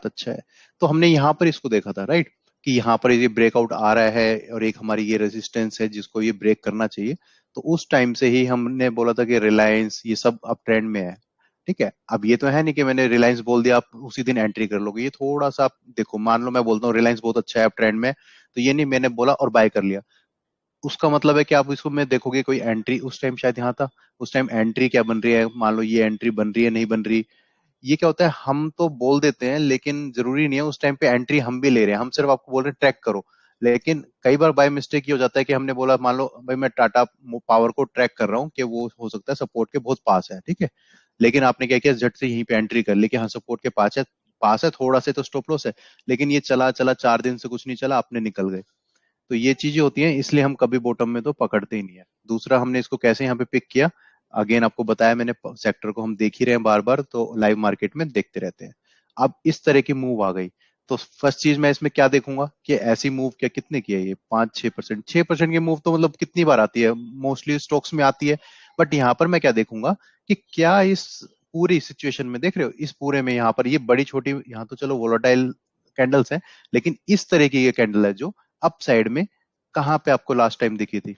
अच्छा है। तो हमने यहाँ पर इसको देखा था, राइट, कि यहाँ पर ये ब्रेकआउट आ रहा है और एक हमारी ये रेजिस्टेंस है जिसको ये ब्रेक करना चाहिए। तो उस टाइम से ही हमने बोला था कि रिलायंस ये सब अब ट्रेंड में है। ठीक है, अब ये तो है नहीं कि मैंने रिलायंस बोल दिया आप उसी दिन एंट्री कर लोगे। ये थोड़ा सा आप देखो, मान लो मैं बोलता हूँ रिलायंस बहुत अच्छा है अब ट्रेंड में, तो ये नहीं मैंने बोला और बाय कर लिया, उसका मतलब है कि आप इसको में देखोगे कोई एंट्री उस टाइम शायद यहाँ था, उस टाइम एंट्री क्या बन रही है, मान लो ये एंट्री बन रही है नहीं बन रही। ये क्या होता है, हम तो बोल देते हैं लेकिन जरूरी नहीं है उस टाइम पे एंट्री हम भी ले रहे हैं, हम सिर्फ आपको बोल रहे हैं ट्रैक करो। लेकिन कई बार बाय मिस्टेक ये हो जाता है कि हमने बोला, मान लो भाई मैं टाटा पावर को ट्रैक कर रहा हूँ कि वो हो सकता है सपोर्ट के बहुत पास है, ठीक है, लेकिन आपने क्या किया, झट से यहीं पे एंट्री कर ली कि हाँ सपोर्ट के पास है थोड़ा से तो स्टॉप लॉस है, लेकिन ये चला चला 4 दिन से कुछ नहीं चला, आपने निकल गए। तो ये चीजें होती हैं, इसलिए हम कभी बॉटम में तो पकड़ते ही नहीं है। दूसरा हमने इसको कैसे यहाँ पे पिक किया, अगेन आपको बताया मैंने, सेक्टर को हम देख ही रहे हैं बार बार, तो लाइव मार्केट में देखते रहते हैं। अब इस तरह की मूव आ गई, तो फर्स्ट चीज मैं इसमें क्या देखूंगा कि ऐसी मूव क्या कितने की है, ये 5-6%, 6% की मूव तो मतलब कितनी बार आती है, मोस्टली स्टॉक्स में आती है। बट यहाँ पर मैं क्या देखूंगा कि क्या इस पूरी सिचुएशन में, देख रहे हो इस पूरे में यहाँ पर ये बड़ी छोटी, यहाँ तो चलो वोलेटाइल कैंडल्स हैं, लेकिन इस तरह की ये कैंडल है जो अप साइड में, कहाँ पे आपको लास्ट टाइम दिखी थी,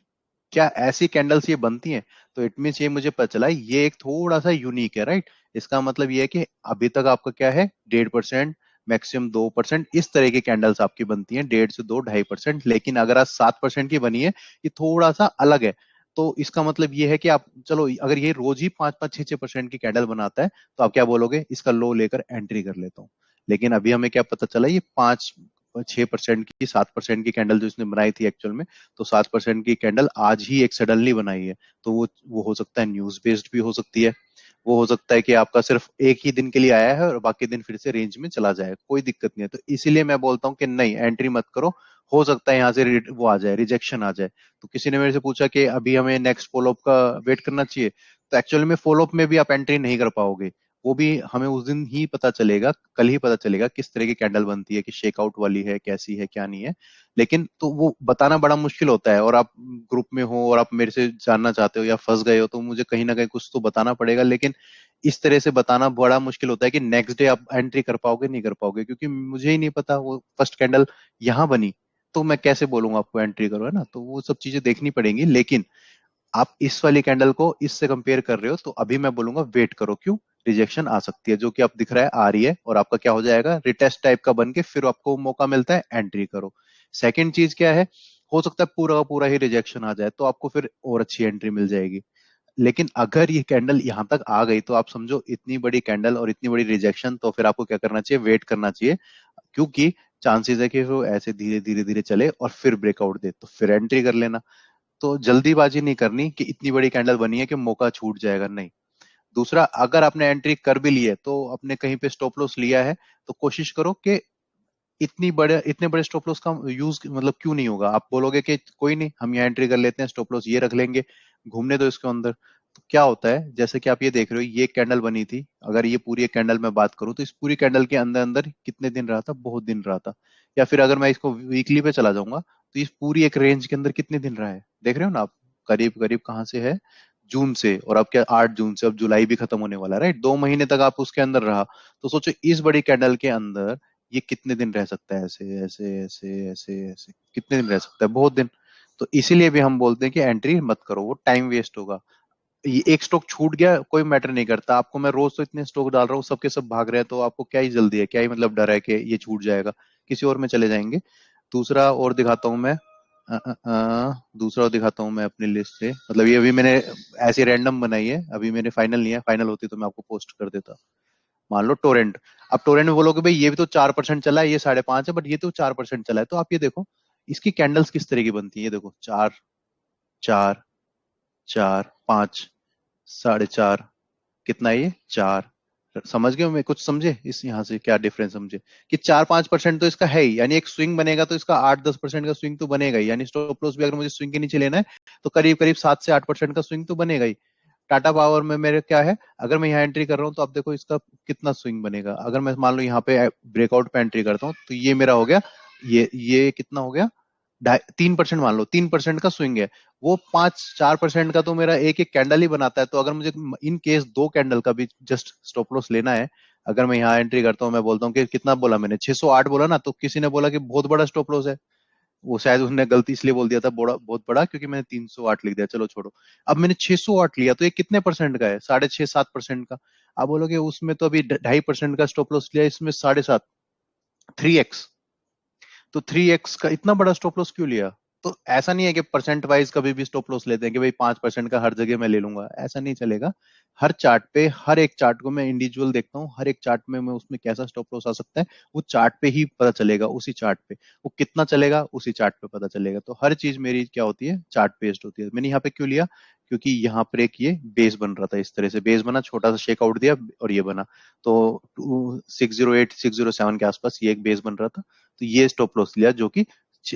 क्या ऐसी कैंडल्स ये बनती हैं? तो इट मीन्स ये मुझे पता चला ये एक थोड़ा सा यूनिक है, राइट। इसका मतलब ये है कि अभी तक आपका क्या है, 1.5%, मैक्सिमम 2%, इस तरह की कैंडल्स आपकी बनती हैं, 1.5 से 2, 2.5%। लेकिन अगर आज 7% की बनी है, ये थोड़ा सा अलग है। तो इसका मतलब ये है कि आप चलो, अगर ये रोज ही 5-5, 6-6% की कैंडल बनाता है, तो आप क्या बोलोगे, इसका लो लेकर एंट्री कर लेता हूँ। लेकिन अभी हमें क्या पता चला, ये 5-6% की, 7% की कैंडल जो इसने बनाई थी एक्चुअल में, तो 7% की कैंडल आज ही एक सडनली बनाई है। तो वो हो सकता है न्यूज बेस्ड भी हो सकती है, वो हो सकता है कि आपका सिर्फ एक ही दिन के लिए आया है और बाकी दिन फिर से रेंज में चला जाए, कोई दिक्कत नहीं है। तो इसीलिए मैं बोलता हूँ कि नहीं, एंट्री मत करो, हो सकता है यहाँ से वो आ जाए, रिजेक्शन आ जाए। तो किसी ने मेरे से पूछा कि अभी हमें नेक्स्ट फॉलोअप का वेट करना चाहिए, तो एक्चुअली में फॉलोअप में भी आप एंट्री नहीं कर पाओगे, वो भी हमें उस दिन ही पता चलेगा, कल ही पता चलेगा किस तरह की कैंडल बनती है, कि शेकआउट वाली है, कैसी है, क्या नहीं है। लेकिन तो वो बताना बड़ा मुश्किल होता है, और आप ग्रुप में हो और आप मेरे से जानना चाहते हो या फंस गए हो, तो मुझे कहीं ना कहीं कुछ तो बताना पड़ेगा। लेकिन इस तरह से बताना बड़ा मुश्किल होता है कि नेक्स्ट डे आप एंट्री कर पाओगे नहीं कर पाओगे, क्योंकि मुझे ही नहीं पता वो फर्स्ट कैंडल यहाँ बनी, तो मैं कैसे बोलूंगा आपको एंट्री करो, है ना। तो वो सब चीजें देखनी पड़ेंगी। लेकिन आप इस वाली कैंडल को इससे कंपेयर कर रहे हो, तो अभी मैं बोलूंगा वेट करो, क्यों, रिजेक्शन आ सकती है, जो कि आप दिख रहा है आ रही है, और आपका क्या हो जाएगा, रिटेस्ट टाइप का बन के फिर आपको मौका मिलता है एंट्री करो। सेकंड चीज क्या है, हो सकता है पूरा का पूरा ही रिजेक्शन आ जाए, तो आपको फिर और अच्छी एंट्री मिल जाएगी। लेकिन अगर ये कैंडल यहां तक आ गई, तो आप समझो इतनी बड़ी कैंडल और इतनी बड़ी रिजेक्शन, तो फिर आपको क्या करना चाहिए, वेट करना चाहिए, क्योंकि चांसेस है कि वो ऐसे धीरे धीरे धीरे चले और फिर ब्रेकआउट दे, तो फिर एंट्री कर लेना। तो जल्दीबाजी नहीं करनी कि इतनी बड़ी कैंडल बनी है कि मौका छूट जाएगा, नहीं। दूसरा, अगर आपने एंट्री कर भी ली है, तो आपने कहीं पे स्टॉप लॉस लिया है, तो कोशिश करो कि इतने बड़े स्टॉप लॉस का यूज मतलब क्यों नहीं होगा। आप बोलोगे कि कोई नहीं, हम यहाँ एंट्री कर लेते हैं, स्टॉप लॉस ये रख लेंगे, घूमने दो इसके अंदर। तो क्या होता है, जैसे कि आप ये देख रहे हो, ये कैंडल बनी थी, अगर ये पूरी एक कैंडल में बात करूं, तो इस पूरी कैंडल के अंदर अंदर कितने दिन रहा था, बहुत दिन रहा था। या फिर अगर मैं इसको वीकली पे चला जाऊंगा, तो इस पूरी एक रेंज के अंदर कितने दिन रहा है, देख रहे हो ना आप, करीब करीब कहाँ से है, जून से, और अब क्या 8 जून से, अब जुलाई भी खत्म होने वाला है, राइट, 2 महीने तक आप उसके अंदर रहा। तो सोचो इस बड़ी कैंडल के अंदर ये कितने दिन रह सकता है, ऐसे ऐसे ऐसे ऐसे ऐसे कितने दिन रह सकता है, बहुत दिन। तो इसीलिए भी हम बोलते हैं कि एंट्री मत करो, वो टाइम वेस्ट होगा। ये एक स्टॉक छूट गया कोई मैटर नहीं करता आपको, मैं रोज तो इतने स्टॉक डाल रहा हूँ, सबके सब भाग रहे हैं, तो आपको क्या ही जल्दी है, क्या ही मतलब डर है कि ये छूट जाएगा, किसी और में चले जाएंगे। दूसरा और दिखाता हूँ मैं, दूसरा और दिखाता हूँ मैं अपनी लिस्ट से, मतलब ये अभी मैंने ऐसे रैंडम बनाई है, अभी मेरे फाइनल नहीं है, फाइनल होती तो मैं आपको पोस्ट कर देता। मान लो टोरेंट, अब टोरेंट में बोलोगे भाई ये भी तो 4% चला है, ये 5.5 है, बट ये तो 4% चला है, तो आप ये देखो इसकी कैंडल्स किस तरह की बनती है, ये देखो 4, 4, 4, 5, 4.5, कितना है ये, 4। समझ गए, मैं कुछ समझे इस यहाँ से क्या डिफरेंस समझे, कि 4-5% तो इसका है ही, यानी एक स्विंग बनेगा तो इसका 8-10% का स्विंग तो बनेगा ही, यानी स्टॉप लॉस भी अगर मुझे स्विंग के नीचे लेना है, तो करीब करीब 7 से 8% का स्विंग तो बनेगा ही। टाटा पावर में मेरे क्या है, अगर मैं यहाँ एंट्री कर रहा हूँ, तो आप देखो इसका कितना स्विंग बनेगा, अगर मैं मान लो यहाँ पे ब्रेकआउट पे एंट्री करता हूँ, तो ये मेरा हो गया, ये कितना हो गया, 3% मान लो, 3% का स्विंग है, वो 5-4% का तो मेरा एक एक कैंडल ही बनाता है। तो अगर मुझे इन केस 2 कैंडल का भी जस्ट स्टॉप लॉस लेना है, अगर मैं यहाँ एंट्री करता हूँ, मैं बोलता हूँ कि कितना बोला मैंने, 608 बोला ना, तो किसी ने बोला कि बहुत बड़ा स्टॉप लॉस है। वो शायद उसने गलती इसलिए बोल दिया था बड़ा, बहुत बड़ा, क्योंकि मैंने 308 लिख दिया, चलो छोड़ो। अब मैंने 608 लिया, तो ये कितने परसेंट का है? 6.5-7% का। आप बोलोगे उसमें तो अभी 2.5% का स्टॉप लॉस लिया, इसमें 7.5, 3x। तो 3x का इतना बड़ा स्टॉप लॉस क्यों लिया? तो ऐसा नहीं है कि परसेंट वाइज कभी भी स्टॉप लॉस लेते हैं कि भाई 5% का हर जगह मैं ले लूंगा, ऐसा नहीं चलेगा। हर चार्ट पे, हर एक चार्ट को मैं इंडिविजुअल देखता हूँ, हर एक चार्ट में मैं उसमें कैसा स्टॉप लॉस आ सकता है वो चार्ट पे ही पता चलेगा, उसी चार्ट पे वो कितना चलेगा उसी चार्ट पे पता चलेगा। तो हर चीज मेरी क्या होती है, चार्ट बेस्ड होती है। मैंने यहाँ पे क्यों लिया? क्योंकि यहाँ पर एक ये बेस बन रहा था, इस तरह से बेस बना, छोटा सा शेक आउट दिया और ये बना। तो 608-607 के आसपास ये एक बेस बन रहा था, तो ये स्टॉप लॉस लिया, जो कि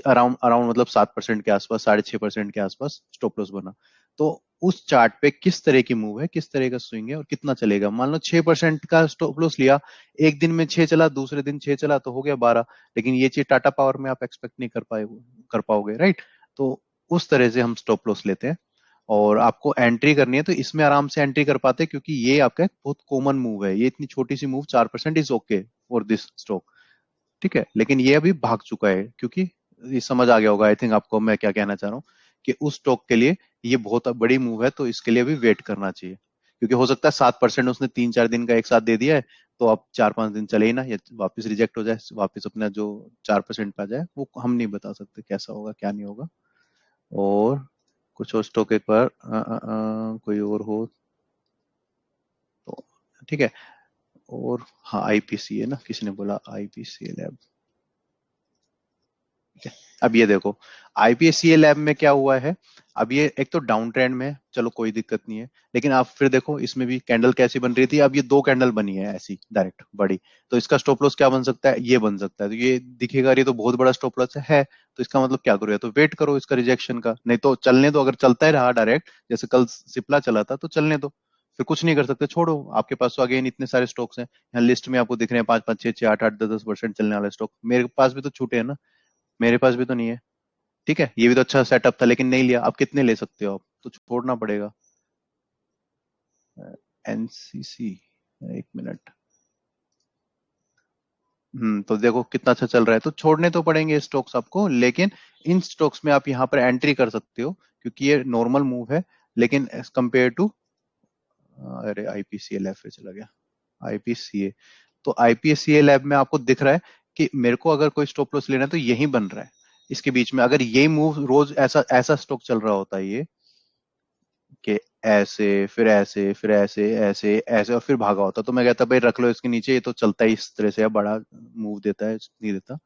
अराउंड अराउंड मतलब 7% के आसपास, 6.5% के आसपास स्टॉप लॉस बना। तो उस चार्ट पे किस तरह की मूव है, किस तरह का स्विंग है और कितना चलेगा। मान लो 6% का स्टॉप लॉस लिया, एक दिन में 6 चला, दूसरे दिन 6 चला, तो हो गया 12। लेकिन ये चीज टाटा पावर में आप एक्सपेक्ट नहीं कर पाओगे, राइट? तो उस तरह से हम स्टॉप लॉस लेते हैं। और आपको एंट्री करनी है तो इसमें आराम से एंट्री कर पाते हैं, क्योंकि ये आपका एक बहुत कॉमन मूव है, ये इतनी छोटी सी move 4% is okay for this stock, ठीक है। लेकिन ये अभी भाग चुका है, क्योंकि ये समझ आ गया होगा आई थिंक आपको मैं क्या कहना चाह रहा हूँ, कि उस स्टॉक के लिए ये बहुत बड़ी मूव है, तो इसके लिए अभी वेट करना चाहिए। क्योंकि हो सकता है 7% उसने 3-4 दिन का एक साथ दे दिया है, तो अब 4-5 दिन चले ही ना, या वापस रिजेक्ट हो जाए, वापस अपना जो 4% पे आ जाए, वो हम नहीं बता सकते कैसा होगा क्या नहीं होगा। और कुछ और स्टॉक एक बार कोई और हो तो ठीक है। और हाँ, आईपीसी है ना, किसी ने बोला आईपीसी लैब, ठीक है। अब ये देखो, आईपीएससीए लैब में क्या हुआ है, अब ये एक तो डाउन ट्रेंड में है, चलो कोई दिक्कत नहीं है। लेकिन आप फिर देखो इसमें भी कैंडल कैसी बन रही थी, अब ये 2 कैंडल बनी है ऐसी डायरेक्ट बड़ी। तो इसका स्टॉप लॉस क्या बन सकता है, ये बन सकता है। तो ये दिखेगा ये तो बहुत बड़ा स्टॉप लॉस है। तो इसका मतलब क्या करो, या तो वेट करो इसका रिजेक्शन का, नहीं तो चलने दो। अगर चलता ही रहा डायरेक्ट, जैसे कल सिप्ला चला था, तो चलने दो, फिर कुछ नहीं कर सकते, छोड़ो। आपके पास तो अगेन इतने सारे स्टॉक्स हैं, यहाँ लिस्ट में आपको दिख रहे हैं 5-5, 6-6, 8-8, 10-10% चलने वाले स्टॉक। मेरे पास भी तो छूटे हैं ना, मेरे पास भी तो नहीं है, ठीक है। ये भी तो अच्छा सेटअप था, लेकिन नहीं लिया। आप कितने ले सकते हो, आप तो छोड़ना पड़ेगा। एनसीसी, एक मिनट। तो देखो कितना अच्छा चल रहा है, तो छोड़ने तो पड़ेंगे स्टॉक्स आपको, लेकिन इन स्टॉक्स में आप यहाँ पर एंट्री कर सकते हो, क्योंकि ये नॉर्मल मूव है। लेकिन एज कम्पेयर टू, अरे आईपीसीए लैब पे चला गया, आईपीसीए। तो आईपीसीए लैब में आपको दिख रहा है कि मेरे को अगर कोई स्टॉप लॉस लेना है तो यही बन रहा है। इसके बीच में अगर ये मूव रोज ऐसा ऐसा स्टॉक चल रहा होता है ये, कि ऐसे फिर ऐसे फिर ऐसे ऐसे ऐसे और फिर भागा होता, तो मैं कहता भाई रख लो इसके नीचे, ये तो चलता ही इस तरह से है, बड़ा मूव देता है, नहीं देता।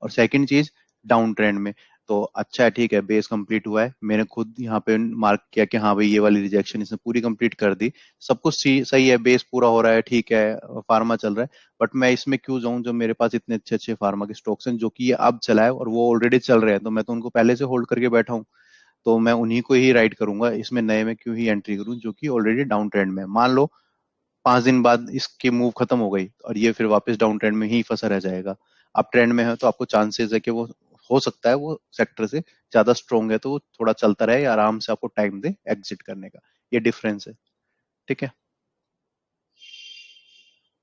और सेकंड चीज, डाउन ट्रेंड में तो अच्छा है, ठीक है, बेस कंप्लीट हुआ है, मैंने खुद यहाँ पे मार्क किया कि हाँ भाई ये वाली रिजेक्शन इसने पूरी कंप्लीट कर दी, सब कुछ सही है, बेस पूरा हो रहा है, ठीक है, फार्मा चल रहा है। बट मैं इसमें क्यों जाऊं जब मेरे पास इतने अच्छे अच्छे फार्मा के स्टॉक्स हैं, जो कि ये अब चला है और वो ऑलरेडी चल रहे हैं, तो मैं तो उनको पहले से होल्ड करके बैठा हूँ। तो मैं उन्हीं को ही राइड करूंगा, इसमें नए में क्यों ही एंट्री करूं जो कि ऑलरेडी डाउन ट्रेंड में है। मान लो 5 दिन बाद इसकी मूव खत्म हो गई और ये फिर वापस डाउन ट्रेंड में ही फंसा रह जाएगा। आप ट्रेंड में है तो आपको चांसेस है कि वो हो सकता है वो सेक्टर से ज्यादा स्ट्रोंग है, तो वो थोड़ा चलता रहे, या आराम से आपको टाइम दे एग्जिट करने का। ये डिफरेंस है, ठीक है।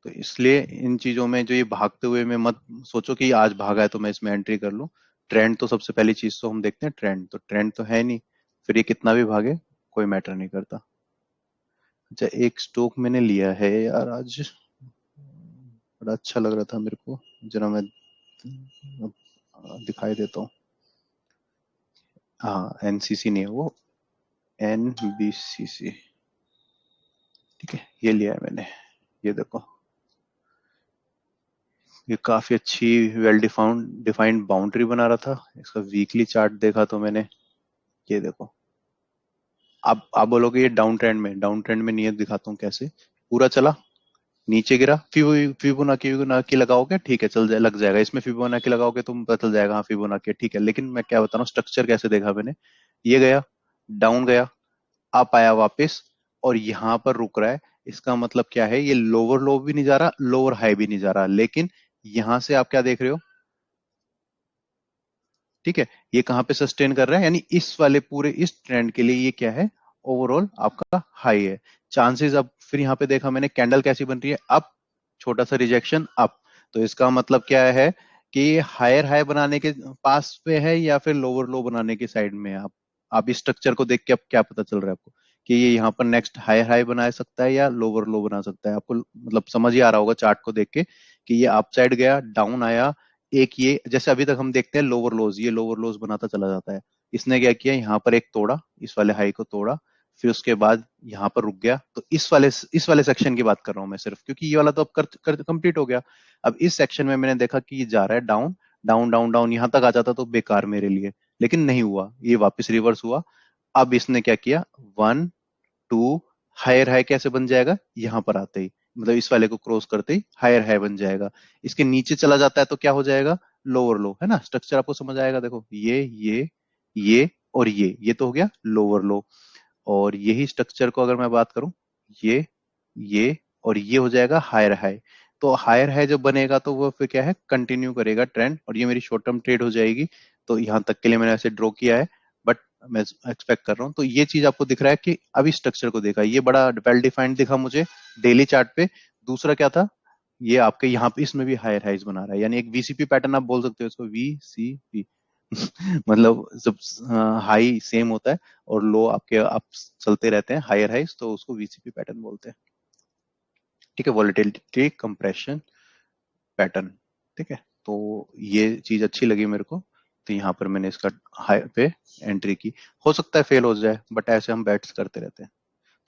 तो इसलिए इन चीजों में जो ये भागते हुए में मत सोचो कि आज भागा है तो मैं इसमें एंट्री कर लूं। ट्रेंड तो सबसे पहली चीज तो हम देखते हैं, ट्रेंड तो है नहीं, फिर ये कितना भी भागे कोई मैटर नहीं करता। अच्छा, एक स्टॉक मैंने लिया है यार आज, बड़ा अच्छा लग रहा था मेरे को, जरा मैं दिखाई देता हूँ। हाँ, एनसीसी नहीं है वो, एनबीसीसी, ठीक है, ये लिया है मैंने। ये देखो, ये काफी अच्छी वेल डिफाइंड बाउंड्री बना रहा था। इसका वीकली चार्ट देखा तो मैंने, ये देखो। आप बोलोगे ये डाउन ट्रेंड में नियत दिखाता हूँ कैसे। पूरा चला, नीचे गिरा, फिबोनाकी लगाओगे, ठीक है, चल जाए, लग जाएगा इसमें। फिबोनाकी लगाओगे तुम, पता चल जाएगा हाँ फिबोनाकी है, ठीक है। लेकिन मैं क्या बता रहा हूँ, स्ट्रक्चर कैसे देखा मैंने। ये गया, डाउन गया, अप आया वापस, और यहाँ पर रुक रहा है। इसका मतलब क्या है, ये लोअर लो भी नहीं जा रहा, लोअर हाई भी नहीं जा रहा, लेकिन यहां से आप क्या देख रहे हो, ठीक है, ये कहाँ पे सस्टेन कर रहा है, यानी इस वाले पूरे इस ट्रेंड के लिए ये क्या है, ओवरऑल आपका हाई है। चांसेस, अब फिर यहाँ पे देखा मैंने कैंडल कैसी बन रही है, अप, छोटा सा रिजेक्शन अप, तो इसका मतलब क्या है कि हायर हाई बनाने के पास पे है या फिर लोअर लो बनाने के साइड में है। आप इस स्ट्रक्चर को देख के अब क्या पता चल रहा है आपको कि ये यहाँ पर नेक्स्ट हायर हाई बना सकता है या लोअर लो बना सकता है, आपको मतलब समझ ही आ रहा होगा चार्ट को देख के कि ये अप साइड गया, डाउन आया, एक ये जैसे अभी तक हम देखते हैं लोअर लोज, ये लोअर लोज बनाता चला जाता है। इसने क्या किया, यहाँ पर एक तोड़ा, इस वाले हाई को तोड़ा, फिर उसके बाद यहाँ पर रुक गया। तो इस वाले सेक्शन की बात कर रहा हूं मैं सिर्फ, क्योंकि ये वाला तो अब कर कंप्लीट हो गया। अब इस सेक्शन में मैंने देखा कि ये जा रहा है डाउन, डाउन डाउन डाउन, यहां तक आ जाता तो बेकार मेरे लिए, लेकिन नहीं हुआ, ये वापस रिवर्स हुआ। अब इसने क्या किया, 1 2, हायर हाई कैसे बन जाएगा, यहां पर आते ही, मतलब इस वाले को क्रॉस करते ही हायर हाई बन जाएगा। इसके नीचे चला जाता है तो क्या हो जाएगा, लोअर लो, है ना, स्ट्रक्चर आपको समझ आएगा। देखो ये और ये तो हो गया लोअर लो, और यही स्ट्रक्चर को अगर मैं बात करूं, ये और ये हो जाएगा हायर हाई। तो हायर हाई जब बनेगा तो वो फिर क्या है, कंटिन्यू करेगा ट्रेंड, और ये मेरी शॉर्ट टर्म ट्रेड हो जाएगी। तो यहाँ तक के लिए मैंने ऐसे ड्रॉ किया है, बट मैं एक्सपेक्ट कर रहा हूँ। तो ये चीज आपको दिख रहा है कि अभी स्ट्रक्चर को देखा, ये बड़ा वेल डिफाइंड दिखा मुझे डेली चार्ट पे। दूसरा क्या था, ये आपके यहाँ पे इसमें भी हायर हाइज बना रहा है, यानी एक वीसीपी पैटर्न आप बोल सकते हो इसको, वीसीपी मतलब जब हाई सेम होता है और लो आपके अप चलते रहते हैं, हायर हाइज, तो उसको वीसीपी पैटर्न बोलते हैं। ठीक है, वॉलेटिलिटी कंप्रेशन पैटर्न। ठीक है, तो ये चीज अच्छी लगी मेरे को, तो यहाँ पर मैंने इसका हाई पे एंट्री की। हो सकता है फेल हो जाए, बट ऐसे हम बैट्स करते रहते हैं,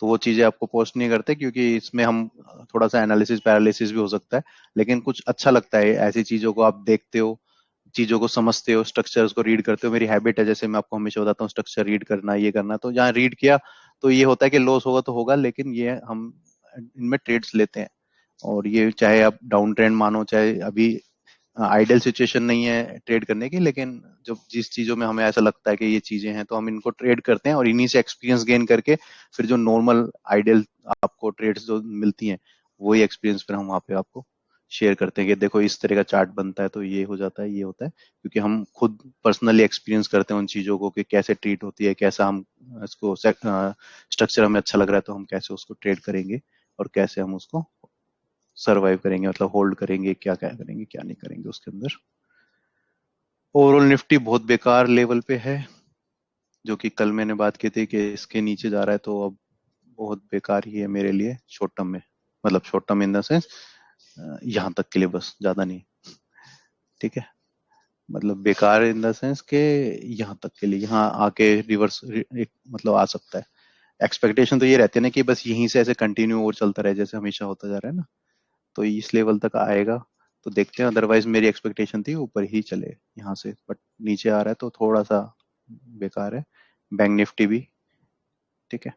तो वो चीजें आपको पोस्ट नहीं करते, क्योंकि इसमें हम थोड़ा सा एनालिसिस पैरालिसिस भी हो सकता है। लेकिन कुछ अच्छा लगता है, ऐसी चीजों को आप देखते हो, चीजों को समझते हो, स्ट्रक्चर्स को रीड करते हो। मेरी हैबिट है, जैसे मैं आपको हमेशा बताता हूँ, स्ट्रक्चर रीड करना, ये करना, तो जहाँ रीड किया तो ये होता है कि लॉस होगा तो होगा, लेकिन ये हम इनमें ट्रेड्स लेते हैं। और ये चाहे आप डाउन ट्रेंड मानो, चाहे अभी आइडियल सिचुएशन नहीं है ट्रेड करने की, लेकिन जब जिस चीजों में हमें ऐसा लगता है कि ये चीजें हैं तो हम इनको ट्रेड करते हैं, और इन्हीं से एक्सपीरियंस गेन करके फिर जो नॉर्मल आइडियल आपको ट्रेड्स जो मिलती हैं, वही एक्सपीरियंस फिर हम वहाँ पे आपको शेयर करते हैं कि देखो इस तरह का चार्ट बनता है तो ये हो जाता है, ये होता है, क्योंकि हम खुद पर्सनली एक्सपीरियंस करते हैं उन चीजों को कि कैसे ट्रीट होती है, कैसा हम इसको स्ट्रक्चर हमें अच्छा लग रहा है तो हम कैसे उसको ट्रेड करेंगे, और कैसे हम उसको सरवाइव करेंगे, मतलब होल्ड करेंगे, क्या क्या करेंगे क्या नहीं करेंगे उसके अंदर। ओवरऑल निफ्टी बहुत बेकार लेवल पे है, जो कि कल मैंने बात की थी कि इसके नीचे जा रहा है, तो अब बहुत बेकार ही है मेरे लिए शॉर्ट टर्म में, मतलब short term in the sense यहाँ तक के लिए, बस ज्यादा नहीं। ठीक है, मतलब बेकार इन द सेंस के यहाँ तक के लिए, यहाँ आके रिवर्स एक मतलब आ सकता है। एक्सपेक्टेशन तो ये रहती है ना कि बस यहीं से ऐसे कंटिन्यू और चलता रहे जैसे हमेशा होता जा रहा है ना, तो इस लेवल तक आएगा तो देखते हैं। अदरवाइज मेरी एक्सपेक्टेशन थी ऊपर ही चले यहाँ से, बट नीचे आ रहा है तो थोड़ा सा बेकार है। बैंक निफ्टी भी ठीक है।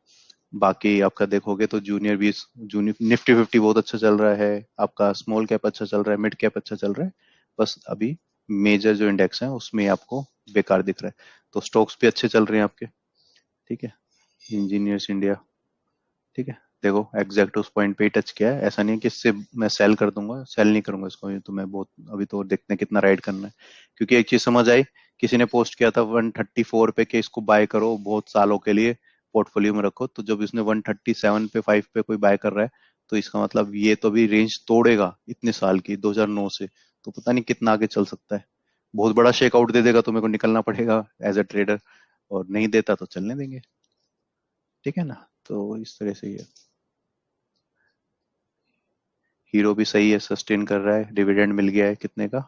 बाकी आपका देखोगे तो जूनियर भी, जूनियर निफ्टी 50 बहुत अच्छा चल रहा है आपका, स्मॉल कैप अच्छा चल रहा है, मिड कैप अच्छा चल रहा है। बस अभी मेजर जो इंडेक्स है उसमें आपको बेकार दिख रहा है। तो स्टॉक्स भी अच्छे चल रहे हैं आपके। ठीक है, इंजीनियर्स इंडिया, ठीक है, देखो एग्जैक्ट उस पॉइंट पे ही टच किया है। ऐसा नहीं है कि इससे मैं सेल कर दूंगा, सेल नहीं करूंगा इसको, ये तो मैं बहुत अभी तो देखते हैं कितना राइड करना है। क्योंकि एक चीज समझ आई, किसी ने पोस्ट किया था 134 पे कि इसको बाय करो बहुत सालों के लिए पोर्टफोलियो में रखो, तो जब इसने 137 पे 5 पे कोई बाय कर रहा है, तो इसका मतलब ये तो भी रेंज तोड़ेगा इतने साल की 2009 से, तो पता नहीं कितना आगे चल सकता है। बहुत बड़ा शेकआउट दे देगा तो मेरे को निकलना पड़ेगा एज अ ट्रेडर, और नहीं देता तो चलने देंगे। ठीक है ना, तो इस तरह से ही है। हीरो भी सही है, सस्टेन कर रहा है, डिविडेंड मिल गया है कितने का,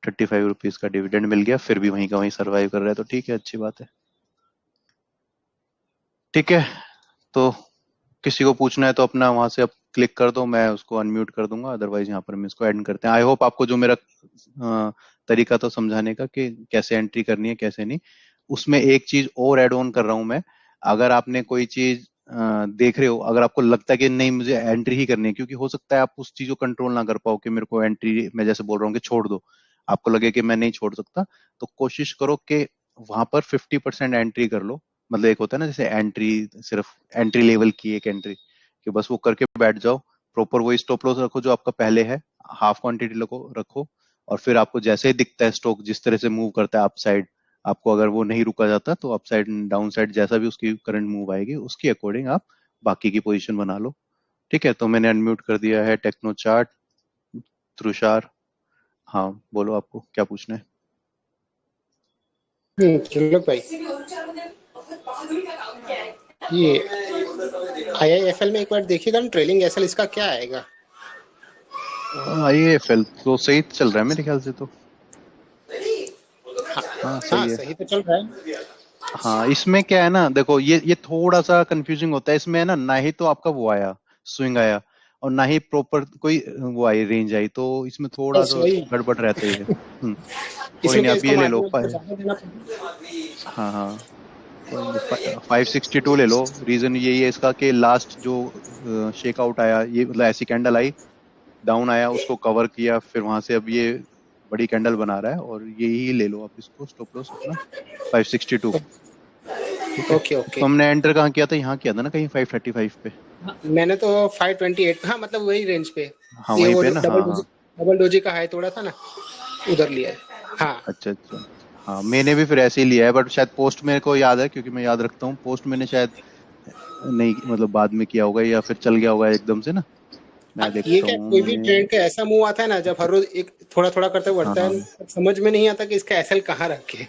35 रुपीज का डिविडेंड मिल गया, फिर भी वहीं का वहीं सरवाइव कर रहा है, तो ठीक है, अच्छी बात है। ठीक है, तो किसी को पूछना है तो अपना वहां से अब क्लिक कर दो, मैं उसको अनम्यूट कर दूंगा, अदरवाइज यहाँ पर हम इसको एंड करते हैं। आई होप आपको जो मेरा तरीका तो समझाने का कि कैसे एंट्री करनी है कैसे नहीं, उसमें एक चीज और ऐड ऑन कर रहा हूं मैं। अगर आपने कोई चीज देख रहे हो, अगर आपको लगता है कि नहीं मुझे एंट्री ही करनी है, क्योंकि हो सकता है आप उस चीज को कंट्रोल ना कर पाओ कि मेरे को एंट्री, मैं जैसे बोल रहा हूँ कि छोड़ दो, आपको लगे कि मैं नहीं छोड़ सकता, तो कोशिश करो कि वहां पर 50% एंट्री कर लो। मतलब एक होता है ना जैसे एंट्री, सिर्फ एंट्री लेवल की एक एंट्री, कि बस वो करके बैठ जाओ। प्रॉपर वही स्टॉप लॉस रखो जो आपका पहले है, हाफ क्वांटिटी रखो रखो, और फिर आपको जैसे ही दिखता है स्टॉक जिस तरह से मूव करता है अप साइड, आपको अगर वो नहीं रुका जाता तो अप साइड डाउन साइड जैसा भी उसकी करंट मूव आएगी उसके अकॉर्डिंग आप बाकी की पोजीशन बना लो। ठीक है, तो मैंने अनम्यूट कर दिया है टेक्नो चार्ट। तुषार, हाँ बोलो आपको क्या पूछना है। चलो भाई, ये आईआईएफएल में एक बार देखिएगा ना, ट्रेलिंग एसएल इसका क्या आएगा? आईएफएल तो सही चल रहा है मेरे ख्याल से तो। हाँ हाँ सही है। सही तो चल रहा है। हाँ इसमें क्या है ना, देखो ये थोड़ा सा कंफ्यूजिंग होता है इसमें, है ना ही तो आपका वो आया स्विंग आया, और ना ही प्रॉपर कोई वो आई रेंज आई, तो इसमें थोड़ा बस सा वही, गड़बड़ रहता ही है। कोई इसमें नहीं, क्या आप इसको ये ले लो मार्जिन को ज्यादा देना पड़ेगा? हाँ हाँ, कोई नहीं, 562 ले लो। रीजन यही है इसका कि लास्ट जो शेक आउट आया, ये मतलब ऐसी कैंडल आई, डाउन आया, उसको कवर किया, फिर वहां से अब ये बड़ी कैंडल बना रहा है, और यही ले लो आप इसको स्टॉप लॉस अपना 562। ठीक है, ओके इसको ओके। हमने एंटर कहाँ किया था, यहाँ किया था ना कहीं 535 पे। मैंने तो 528, हाँ मतलब वही रेंज पे। हाँ ये वहीं वो पे ना, डबल हाँ डोजी, हाँ। डबल डोजी का हाई तोड़ा था ना, उधर लिया है। हाँ। अच्छा अच्छा। हाँ मैंने भी फिर ऐसे ही लिया है, बट शायद पोस्ट मेरे को याद है क्योंकि मैं याद रखता हूँ, पोस्ट मैंने शायद नहीं मतलब बाद में किया होगा या फिर चल गया होगा एकदम से ना। हाँ, मैं ये देखता क्या हूँ कोई भी मैंने। ट्रेंड का ऐसा मूव आता है ना, जब हर रोज एक थोड़ा थोड़ा करते हुए हाँ बढ़ता है, हाँ, तब समझ में नहीं आता कि इसका एसएल कहाँ रखे।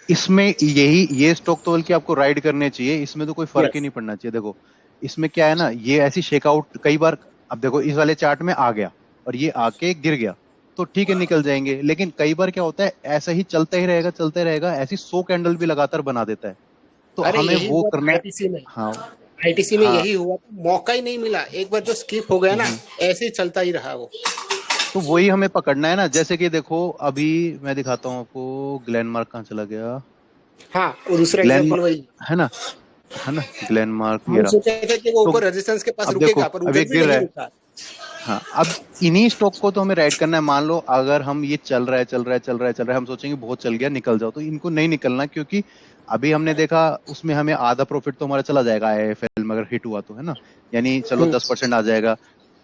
इसमें यही ये स्टॉक तो बल्कि आपको राइड करने चाहिए, इसमें तो कोई फर्क ही यस। नहीं पड़ना चाहिए। देखो इसमें क्या है ना, ये ऐसी शेकआउट कई बार, अब देखो इस वाले चार्ट में आ गया और ये आके गिर गया तो ठीक है निकल जाएंगे, लेकिन कई बार क्या होता है ऐसा ही चलता ही रहेगा चलते रहेगा, ऐसी 100 कैंडल भी लगातार बना देता है, तो अरे हमें यही वो हुआ था करना है। आईटीसी में। हाँ आईटीसी में हाँ। यही हुआ था, मौका ही नहीं मिला, एक बार जो स्किप हो गया ना, हम्म। ऐसे ही चलता ही रहा वो। तो वही हमें पकड़ना है ना, जैसे कि देखो अभी मैं दिखाता हूँ आपको, ग्लेनमार्क कहाँ चला गया। हाँ, वो दूसरा एग्जांपल ग्लेनमार्क वही। है ना, ग्लेनमार्क ये हम रहा। सोचे थे कि वो तो ऊपर रेजिस्टेंस के पास अब देखो रुकेगा, पर अब ये उधर भी गिर रहा नहीं है। रुका। हाँ अब इन्हीं स्टॉक को तो हमें राइड करना है। मान लो अगर हम ये चल रहा है चल रहा है चल रहा है चल रहा है, हम सोचेंगे बहुत चल गया निकल जाओ, तो इनको नहीं निकलना, क्योंकि अभी हमने देखा उसमें हमें आधा प्रॉफिट तो हमारा चला जाएगा आईएफएल में, अगर हिट हुआ तो, है ना। यानी चलो हम्म। 10% आ जाएगा,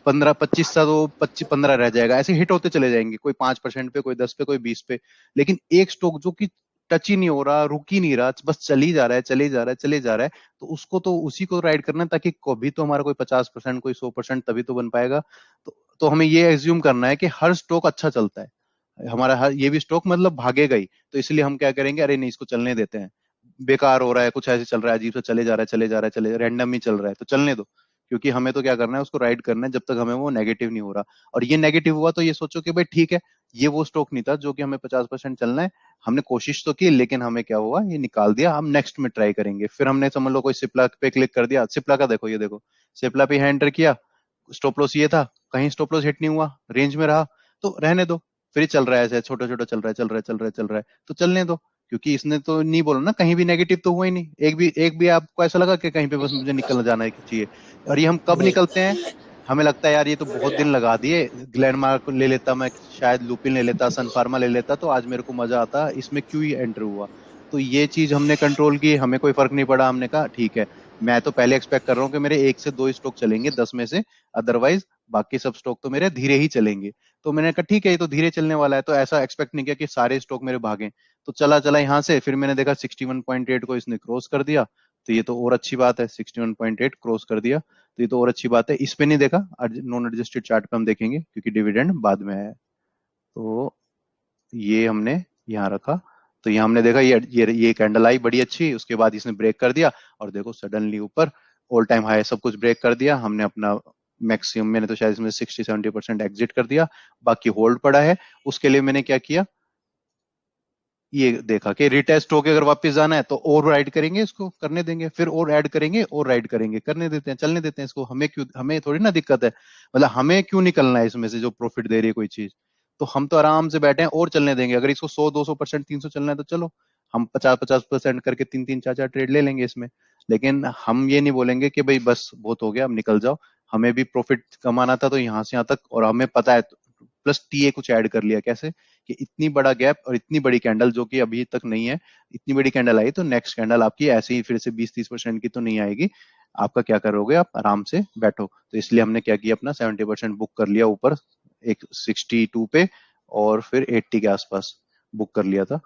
15-25 सा तो 25-15 रह जाएगा, ऐसे हिट होते चले जाएंगे, कोई 5% पे, कोई 10 पे, कोई 20 पे। लेकिन एक स्टॉक जो कि टच ही नहीं हो रहा, रुक ही नहीं रहा, बस चल ही जा रहा है चले जा रहा है चले जा रहा है, तो उसको तो उसी को राइड करना है, ताकि कभी तो हमारा कोई 50% कोई 100% तभी तो बन पाएगा। तो हमें ये एज्यूम करना है कि हर स्टॉक अच्छा चलता है, हमारा हर ये भी स्टॉक मतलब भागेगा ही, तो इसलिए हम क्या करेंगे, अरे नहीं इसको चलने देते हैं, बेकार हो रहा है, कुछ ऐसे चल रहा है अजीब सा, चले जा रहा है चले जा रहा है चले रैंडम ही चल रहा है, तो चलने दो। क्योंकि हमें तो क्या करना है, उसको राइड करना है जब तक हमें वो नेगेटिव नहीं हो रहा। और ये नेगेटिव हुआ तो ये सोचो कि भाई ठीक है, ये वो स्टॉक नहीं था जो कि हमें 50% चलना है, हमने कोशिश तो की लेकिन हमें क्या हुआ, ये निकाल दिया, हम नेक्स्ट में ट्राई करेंगे। फिर हमने समझ लो कोई सिप्ला पे क्लिक कर दिया, सिप्ला का देखो, ये देखो सिप्ला पे एंटर किया, स्टॉप लॉस ये था, कहीं स्टॉप लॉस हिट नहीं हुआ, रेंज में रहा, तो रहने दो। फिर ये चल रहा है ऐसे छोटा छोटा चल रहा है चल रहा है चल रहा है चल रहा है, तो चलने दो। क्योंकि इसने तो नहीं बोला ना, कहीं भी नेगेटिव तो हुआ ही नहीं, एक भी आपको ऐसा लगा कि कहीं पे बस मुझे निकल जाना चाहिए। और ये हम कब नहीं। निकलते हैं, हमें लगता है यार ये तो बहुत दिन लगा दिए, ग्लैनमार्क ले लेता मैं, शायद लुपिन ले लेता, सन फार्मा ले लेता, तो आज मेरे को मजा आता, इसमें क्यों ही एंटर हुआ। तो ये चीज हमने कंट्रोल की, हमें कोई फर्क नहीं पड़ा, हमने कहा ठीक है, मैं तो पहले एक्सपेक्ट कर रहा हूँ कि मेरे 1 से 2 स्टॉक चलेंगे 10 में से, अदरवाइज बाकी सब स्टॉक तो मेरे धीरे ही चलेंगे। तो मैंने कहा ठीक है ये तो धीरे चलने वाला है, तो ऐसा एक्सपेक्ट नहीं किया कि सारे स्टॉक मेरे भागे। तो चला चला यहाँ से, फिर मैंने देखा 61.8 को इसने क्रॉस कर दिया, तो ये तो और अच्छी बात है, 61.8 क्रॉस कर दिया, तो ये तो और अच्छी बात है। इस पे नहीं देखा, नॉन एडजस्टेड चार्ट पे हम देखेंगे क्योंकि डिविडेंड बाद में है। तो ये हमने यहाँ रखा, तो यहाँ हमने देखा ये कैंडल आई बड़ी अच्छी, उसके बाद इसने ब्रेक कर दिया, और देखो सडनली ऊपर ऑल टाइम हाई सब कुछ ब्रेक कर दिया, हमने अपना मैक्सिमम, मैंने तो शायद इसमें 60-70% एग्जिट कर दिया, बाकी होल्ड पड़ा है। उसके लिए मैंने क्या किया, ये देखा कि रिटेस्ट होके अगर वापस जाना है तो और राइड करेंगे, इसको करने देंगे, फिर और ऐड करेंगे और राइड करेंगे, करने देते हैं चलने देते हैं इसको, हमें क्यों, हमें थोड़ी ना दिक्कत है, मतलब हमें क्यों निकलना है इसमें से जो प्रॉफिट दे रही है कोई चीज। तो हम तो आराम से बैठे हैं और चलने देंगे, अगर इसको 100-200% 300 चलना है तो चलो, हम 50-50% करके 3-3 4-4 ट्रेड ले लेंगे इसमें। लेकिन हम ये नहीं बोलेंगे कि भाई बस बहुत हो गया अब निकल जाओ, हमें भी प्रॉफिट कमाना था, तो यहाँ से यहाँ तक, और हमें पता है, प्लस टीए कुछ ऐड कर लिया, कैसे कि इतनी बड़ा गैप और इतनी बड़ी कैंडल जो कि अभी तक नहीं है, इतनी बड़ी कैंडल आई तो नेक्स्ट कैंडल आपकी ऐसे ही फिर से 20-30% की तो नहीं आएगी, आपका क्या करोगे, आप आराम से बैठो। तो इसलिए हमने क्या किया, अपना 70% बुक कर लिया ऊपर एक 62 पे, और फिर 80 के आसपास बुक कर लिया था।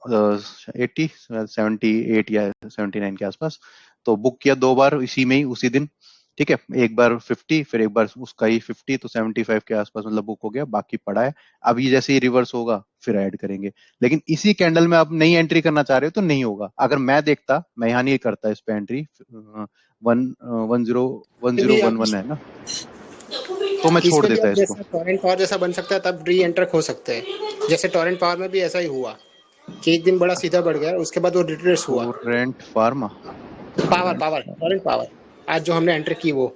80 78 या 79 के आसपास। तो बुक किया 2 बार इसी में ही उसी दिन, ठीक है। एक बार 50, फिर एक बार उसका ही 50, तो 75 के आसपास मतलब बुक हो गया, बाकी पड़ा है। अब ये जैसे ही रिवर्स होगा फिर ऐड करेंगे। लेकिन इसी कैंडल में आप नई एंट्री करना चाह रहे हो तो नहीं होगा। अगर मैं देखता, मैं यहाँ नहीं करता इस पे एंट्री, 101011 है ना, तो मैं छोड़ इसमें भी देता अब है इसको। जैसा टॉरेंट पावर जैसा बन सकता है, तब री एंटर हो सकते हैं। जैसे टॉरेंट पावर में भी ऐसा ही हुआ कि एक दिन बड़ा सीधा बढ़ गया, उसके बाद वो रिट्रेस हुआ। Torrent pharma, power Torrent power torrent power, आज जो हमने एंटर की वो।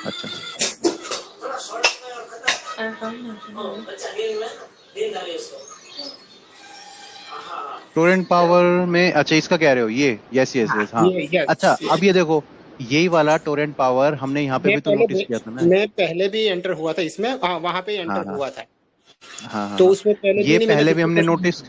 अच्छा, टोरेंट पावर में, अच्छा इसका कह रहे हो ये, यस यस हाँ यस, हाँ। ये अच्छा, यस। अब ये देखो, यही वाला टोरेंट पावर हमने यहाँ पे मैं भी तो पहले नोटिस किया था ना। मैं पहले भी एंटर हुआ था इसमें, हाँ वहां पे हाँ एंटर हाँ हुआ था। हाँ हाँ तो हाँ। उसमें पहले ये दिन ही मैंने पहले भी हमने 50% नोटिस,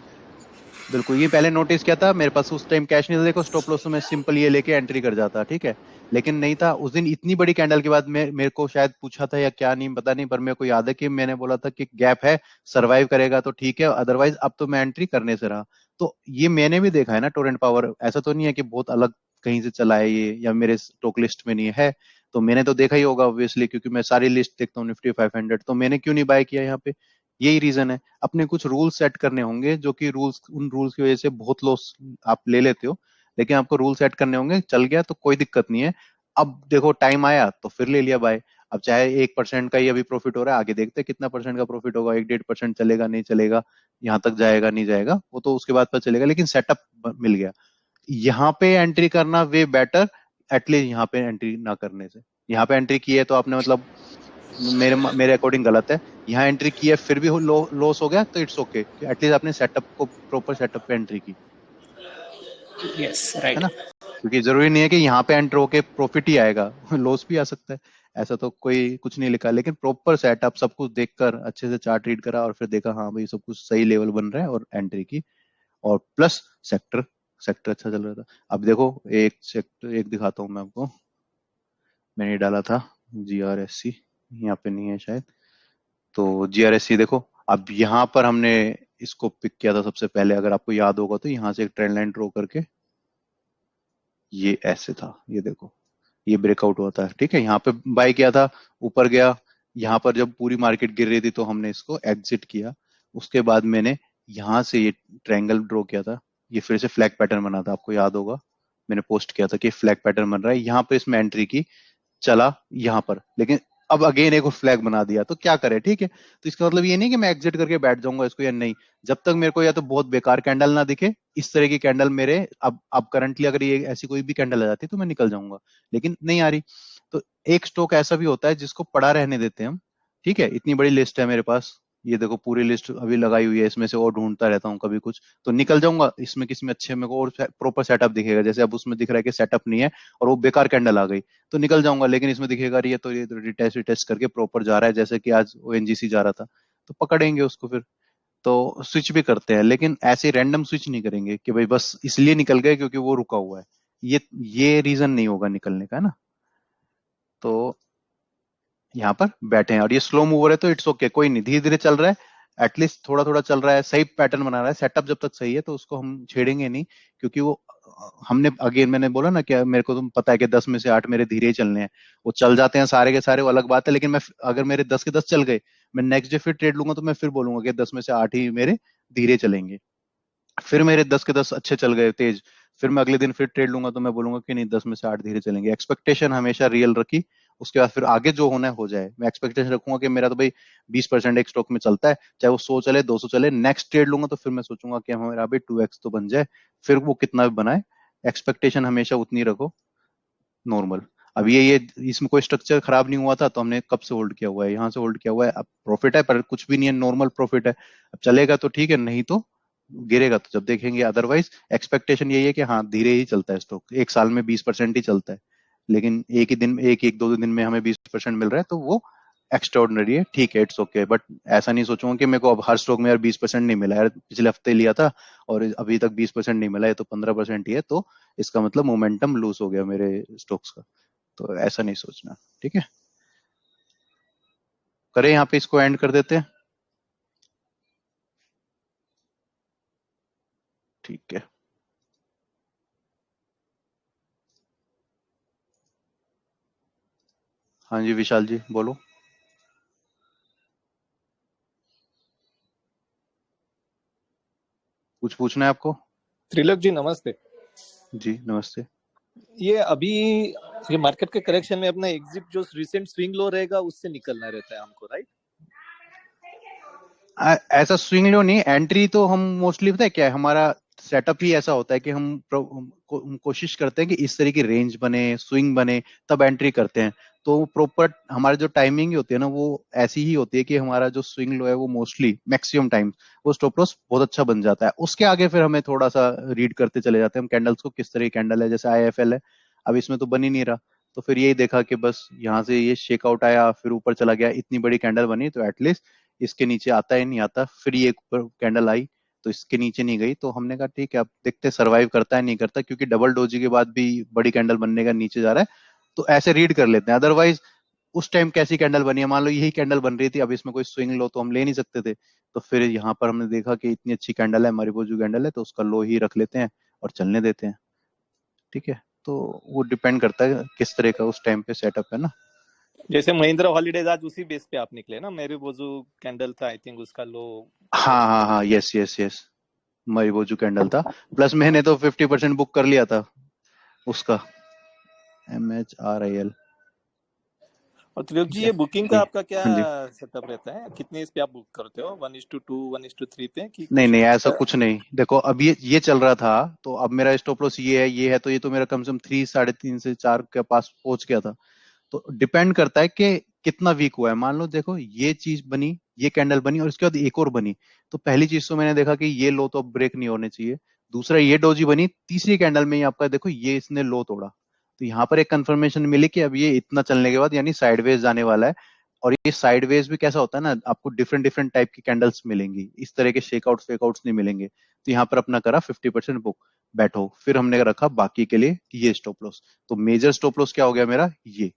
बिल्कुल ये पहले नोटिस किया था। मेरे पास उस टाइम कैश नहीं था, देखो स्टॉप लॉस तो मैं सिंपल ये लेके एंट्री कर जाता, ठीक है। लेकिन नहीं था उस दिन, इतनी बड़ी कैंडल के बाद मेरे को शायद पूछा था या क्या, नहीं पता नहीं, पर मेरे को याद है कि मैंने बोला था कि गैप है, सरवाइव करेगा तो ठीक है, अदरवाइज अब तो मैं एंट्री करने से रहा। तो ये मैंने भी देखा है ना टोरेंट पावर, ऐसा तो नहीं है कि बहुत अलग कहीं से चला है ये, या मेरे स्टॉक लिस्ट में नहीं है। तो मैंने तो देखा ही होगा ऑब्वियसली, क्योंकि मैं सारी लिस्ट देखता हूँ निफ्टी 500, तो मैंने क्यों नहीं बाय किया यहाँ पे। यही रीजन है। अपने कुछ रूल्स सेट करने होंगे, जो कि रूल्स, उन रूल्स की वजह से बहुत लॉस आप ले लेते हो। लेकिन आपको रूल सेट करने होंगे, चल गया तो कोई दिक्कत नहीं है। अब देखो टाइम आया तो फिर ले लिया बाय। अब चाहे 1% का ही अभी प्रॉफिट हो रहा है, आगे देखते हैं कितना परसेंट का प्रॉफिट होगा, 1-1.5% चलेगा नहीं चलेगा, यहाँ तक जाएगा नहीं जाएगा, वो तो उसके बाद पता चलेगा। लेकिन सेटअप मिल गया। यहाँ पे एंट्री करना वे बेटर, एटलीस्ट यहाँ पे एंट्री ना करने से। यहाँ पे एंट्री की है तो आपने मतलब, मेरे मेरे अकॉर्डिंग गलत है। यहाँ एंट्री की है फिर भी लॉस हो गया तो इट्स ओके, एटलीस्ट आपने सेटअप को, प्रॉपर सेटअप पे एंट्री की, यस है राइट। ना। क्योंकि जरूरी नहीं है कि यहाँ पे एंटर होके प्रॉफिट ही आएगा, लॉस भी आ सकता है। ऐसा तो कोई कुछ नहीं लिखा, लेकिन प्रॉपर सेटअप सब कुछ देखकर अच्छे से चार्ट रीड करा और फिर देखा हाँ भाई सब कुछ सही लेवल बन रहा है, और एंट्री की। और प्लस सेक्टर, सेक्टर अच्छा चल रहा था। अब देखो, एक सेक्टर एक दिखाता हूँ मैं आपको, मैंने डाला था GRSC, यहाँ पे नहीं है शायद। तो GRSC देखो, अब यहाँ पर हमने इसको पिक किया था सबसे पहले, अगर आपको याद होगा तो यहाँ से एक ट्रेंड लाइन ड्रॉ करके, ये ऐसे था, ये देखो, ये ब्रेकआउट हुआ था, ठीक है। यहाँ पे बाय किया था, ऊपर गया। यहाँ पर जब पूरी मार्केट गिर रही थी तो हमने इसको एग्जिट किया। उसके बाद मैंने यहाँ से ये ट्रायंगल ड्रॉ किया था, ये फिर से फ्लैग पैटर्न बना था, आपको याद होगा। मैंने पोस्ट किया था कि फ्लैग पैटर्न बन रहा है, यहाँ पे इसमें एंट्री की, चला यहाँ पर, लेकिन अब अगेन एक फ्लैग बना दिया, तो क्या करे, ठीक है। तो इसका मतलब ये नहीं कि मैं एग्जिट करके बैठ जाऊंगा इसको या नहीं, जब तक मेरे को या तो बहुत बेकार कैंडल ना दिखे, इस तरह की कैंडल मेरे, अब करंटली अगर ये ऐसी कोई भी कैंडल आ जाती तो मैं निकल जाऊंगा, लेकिन नहीं आ रही। तो एक स्टॉक ऐसा भी होता है जिसको पड़ा रहने देते हैं हम, ठीक है। इतनी बड़ी लिस्ट है मेरे पास, ये देखो पूरी लिस्ट अभी लगाई हुई है, इसमें से और ढूंढता रहता हूँ कभी कुछ तो निकल जाऊंगा, इसमें किसी में अच्छे मेरे को और प्रॉपर सेटअप दिखेगा, जैसे अब उसमें दिख रहा है कि सेटअप नहीं है और वो बेकार कैंडल आ गई, तो निकल जाऊंगा। लेकिन इसमें दिखेगा ये तो, ये तो रिटेस्ट रिटेस्ट करके प्रॉपर जा रहा है, जैसे कि आज ONGC जा रहा था, तो पकड़ेंगे उसको फिर। तो स्विच भी करते हैं, लेकिन ऐसे रैंडम स्विच नहीं करेंगे कि भाई बस इसलिए निकल गए क्योंकि वो रुका हुआ है। ये रीजन नहीं होगा निकलने का, है ना। तो यहाँ पर बैठे हैं और ये स्लो मूवर है तो इट्स ओके, कोई नहीं, धीरे धीरे चल रहा है, एटलीस्ट थोड़ा थोड़ा चल रहा है, सही पैटर्न बना रहा है। सेटअप जब तक सही है तो उसको हम छेड़ेंगे नहीं, क्योंकि वो हमने अगेन मैंने बोला ना कि मेरे को तुम पता है कि 10 में से 8 मेरे धीरे ही चलने हैं। वो चल जाते हैं सारे के सारे, वो अलग बात है, लेकिन मैं अगर मेरे 10 के 10 चल गए, मैं नेक्स्ट डे फिर ट्रेड लूंगा तो मैं फिर बोलूंगा कि 10 में से 8 ही मेरे धीरे चलेंगे। फिर मेरे 10 के 10 अच्छे चल गए तेज, फिर मैं अगले दिन फिर ट्रेड लूंगा तो मैं बोलूंगा कि नहीं 10 में से 8 धीरे चलेंगे। एक्सपेक्टेशन हमेशा रियल रखी, उसके बाद फिर आगे जो होना है हो जाए। मैं एक्सपेक्टेशन रखूंगा कि मेरा तो भाई 20% एक स्टॉक में चलता है, चाहे वो 100 चले 200 चले, नेक्स्ट ट्रेड लूंगा तो फिर मैं सोचूंगा कि हमारा अभी 2x तो बन जाए, फिर वो कितना भी बनाए। एक्सपेक्टेशन हमेशा उतनी रखो, नॉर्मल। अब ये इसमें कोई स्ट्रक्चर खराब नहीं हुआ था तो हमने कब से होल्ड किया हुआ है, यहाँ से होल्ड किया हुआ है। अब प्रॉफिट है पर कुछ भी नहीं है, नॉर्मल प्रॉफिट है। अब चलेगा तो ठीक है, नहीं तो गिरेगा तो जब देखेंगे। अदरवाइज एक्सपेक्टेशन यही है कि हाँ धीरे ही चलता है स्टॉक, एक साल में 20% ही चलता है, लेकिन एक ही दिन, एक दो दिन में हमें 20% मिल रहा है तो वो एक्स्ट्राऑर्डिनरी है, ठीक है, इट्स ओके। बट ऐसा नहीं सोचूंगा कि मेरे को अब हर स्टॉक में यार 20% नहीं मिला यार, पिछले हफ्ते लिया था और अभी तक 20% नहीं मिला है, तो 15% ही है, तो इसका मतलब मोमेंटम लूज हो गया मेरे स्टॉक्स का। तो ऐसा नहीं सोचना, ठीक है। करें यहाँ पे, इसको एंड कर देते हैं। ठीक है। हाँ जी विशाल जी बोलो। कुछ पूछना है आपको? त्रिलोक जी नमस्ते। जी नमस्ते। ये अभी ये मार्केट के करेक्शन में अपना एग्जिट जो रिसेंट स्विंग लो रहेगा उससे निकलना रहता है हमको, राइट? ऐसा स्विंग लो नहीं, एंट्री तो हम मोस्टली पता है क्या है, हमारा सेटअप ही ऐसा होता है कि हम कोशिश करते हैं कि इस तरह की रेंज बने, स्विंग बने, तब एंट्री करते हैं। तो प्रॉपर हमारी जो टाइमिंग होती है ना वो ऐसी ही होती है कि हमारा जो स्विंग लो है वो मोस्टली मैक्सिमम टाइम वो स्टॉप लॉस बहुत अच्छा बन जाता है। उसके आगे फिर हमें थोड़ा सा रीड करते चले जाते हैं हम कैंडल्स को, किस तरह की कैंडल है। जैसे IFL है, अब इसमें तो बन ही नहीं रहा, तो फिर यही देखा कि बस यहाँ से ये शेकआउट आया, फिर ऊपर चला गया, इतनी बड़ी कैंडल बनी तो एटलीस्ट इसके नीचे आता है नहीं आता। फिर ये कैंडल आई तो इसके नीचे नहीं गई, तो हमने कहा ठीक है अब देखते सरवाइव करता है नहीं करता, क्योंकि डबल डोजी के बाद भी बड़ी कैंडल बनने का नीचे जा रहा है, तो ऐसे रीड कर लेते हैं। अदरवाइज उस टाइम कैसी कैंडल बनी है, मान लो यही कैंडल बन रही थी, अब इसमें कोई स्विंग लो तो हम ले नहीं सकते थे। तो फिर यहाँ पर हमने देखा कि इतनी अच्छी कैंडल है, मारिबोजू कैंडल है, तो उसका लो ही रख लेते हैं और चलने देते हैं। ठीक है, तो वो डिपेंड करता है किस तरह का उस टाइम पे सेटअप है ना। जैसे महिंद्रा हॉलीडेज आज उसी बेस पे आप निकले ना, मेरे बोजू कैंडल था, आई थिंक उसका लो हाँ हाँ हाँ, यस यस यस, मारिबोजू कैंडल था। प्लस मैंने तो 50% बुक कर लिया था उसका, MHRIL। और त्रिलोक जी ठीक ये है बुकिंग का ये, आपका क्या हाँ जी। सेटअप रहता है? कितने इस पे आप बुक करते हो? 1:2, 1:3 पे कि नहीं कुछ नहीं ऐसा एक्स्ट्रा? कुछ नहीं, देखो अब ये चल रहा था, तो अब मेरा स्टॉप लॉस ये है, तो ये तो मेरा कम से कम 3 साढ़े 3 से 4 के पास पहुंच गया था। तो डिपेंड करता है कि कितना वीक हुआ है। मान लो देखो ये चीज बनी, ये कैंडल बनी और इसके बाद एक और बनी, तो पहली चीज तो मैंने देखा कि ये लो तो अब ब्रेक नहीं होने चाहिए। दूसरा ये डोजी बनी, तीसरी कैंडल में ही आपका देखो ये इसने लो तोड़ा, तो यहाँ पर एक कंफर्मेशन मिली कि अब ये इतना चलने के बाद यानी साइडवेज जाने वाला है। और ये साइडवेज भी कैसा होता है ना, आपको डिफरेंट डिफरेंट टाइप की कैंडल्स मिलेंगी, इस तरह के शेकआउट फेकआउट्स नहीं मिलेंगे। तो यहाँ पर अपना करा 50% बुक, बैठो। फिर हमने रखा बाकी के लिए ये स्टॉप लॉस। तो मेजर स्टॉप लॉस क्या हो गया मेरा, ये।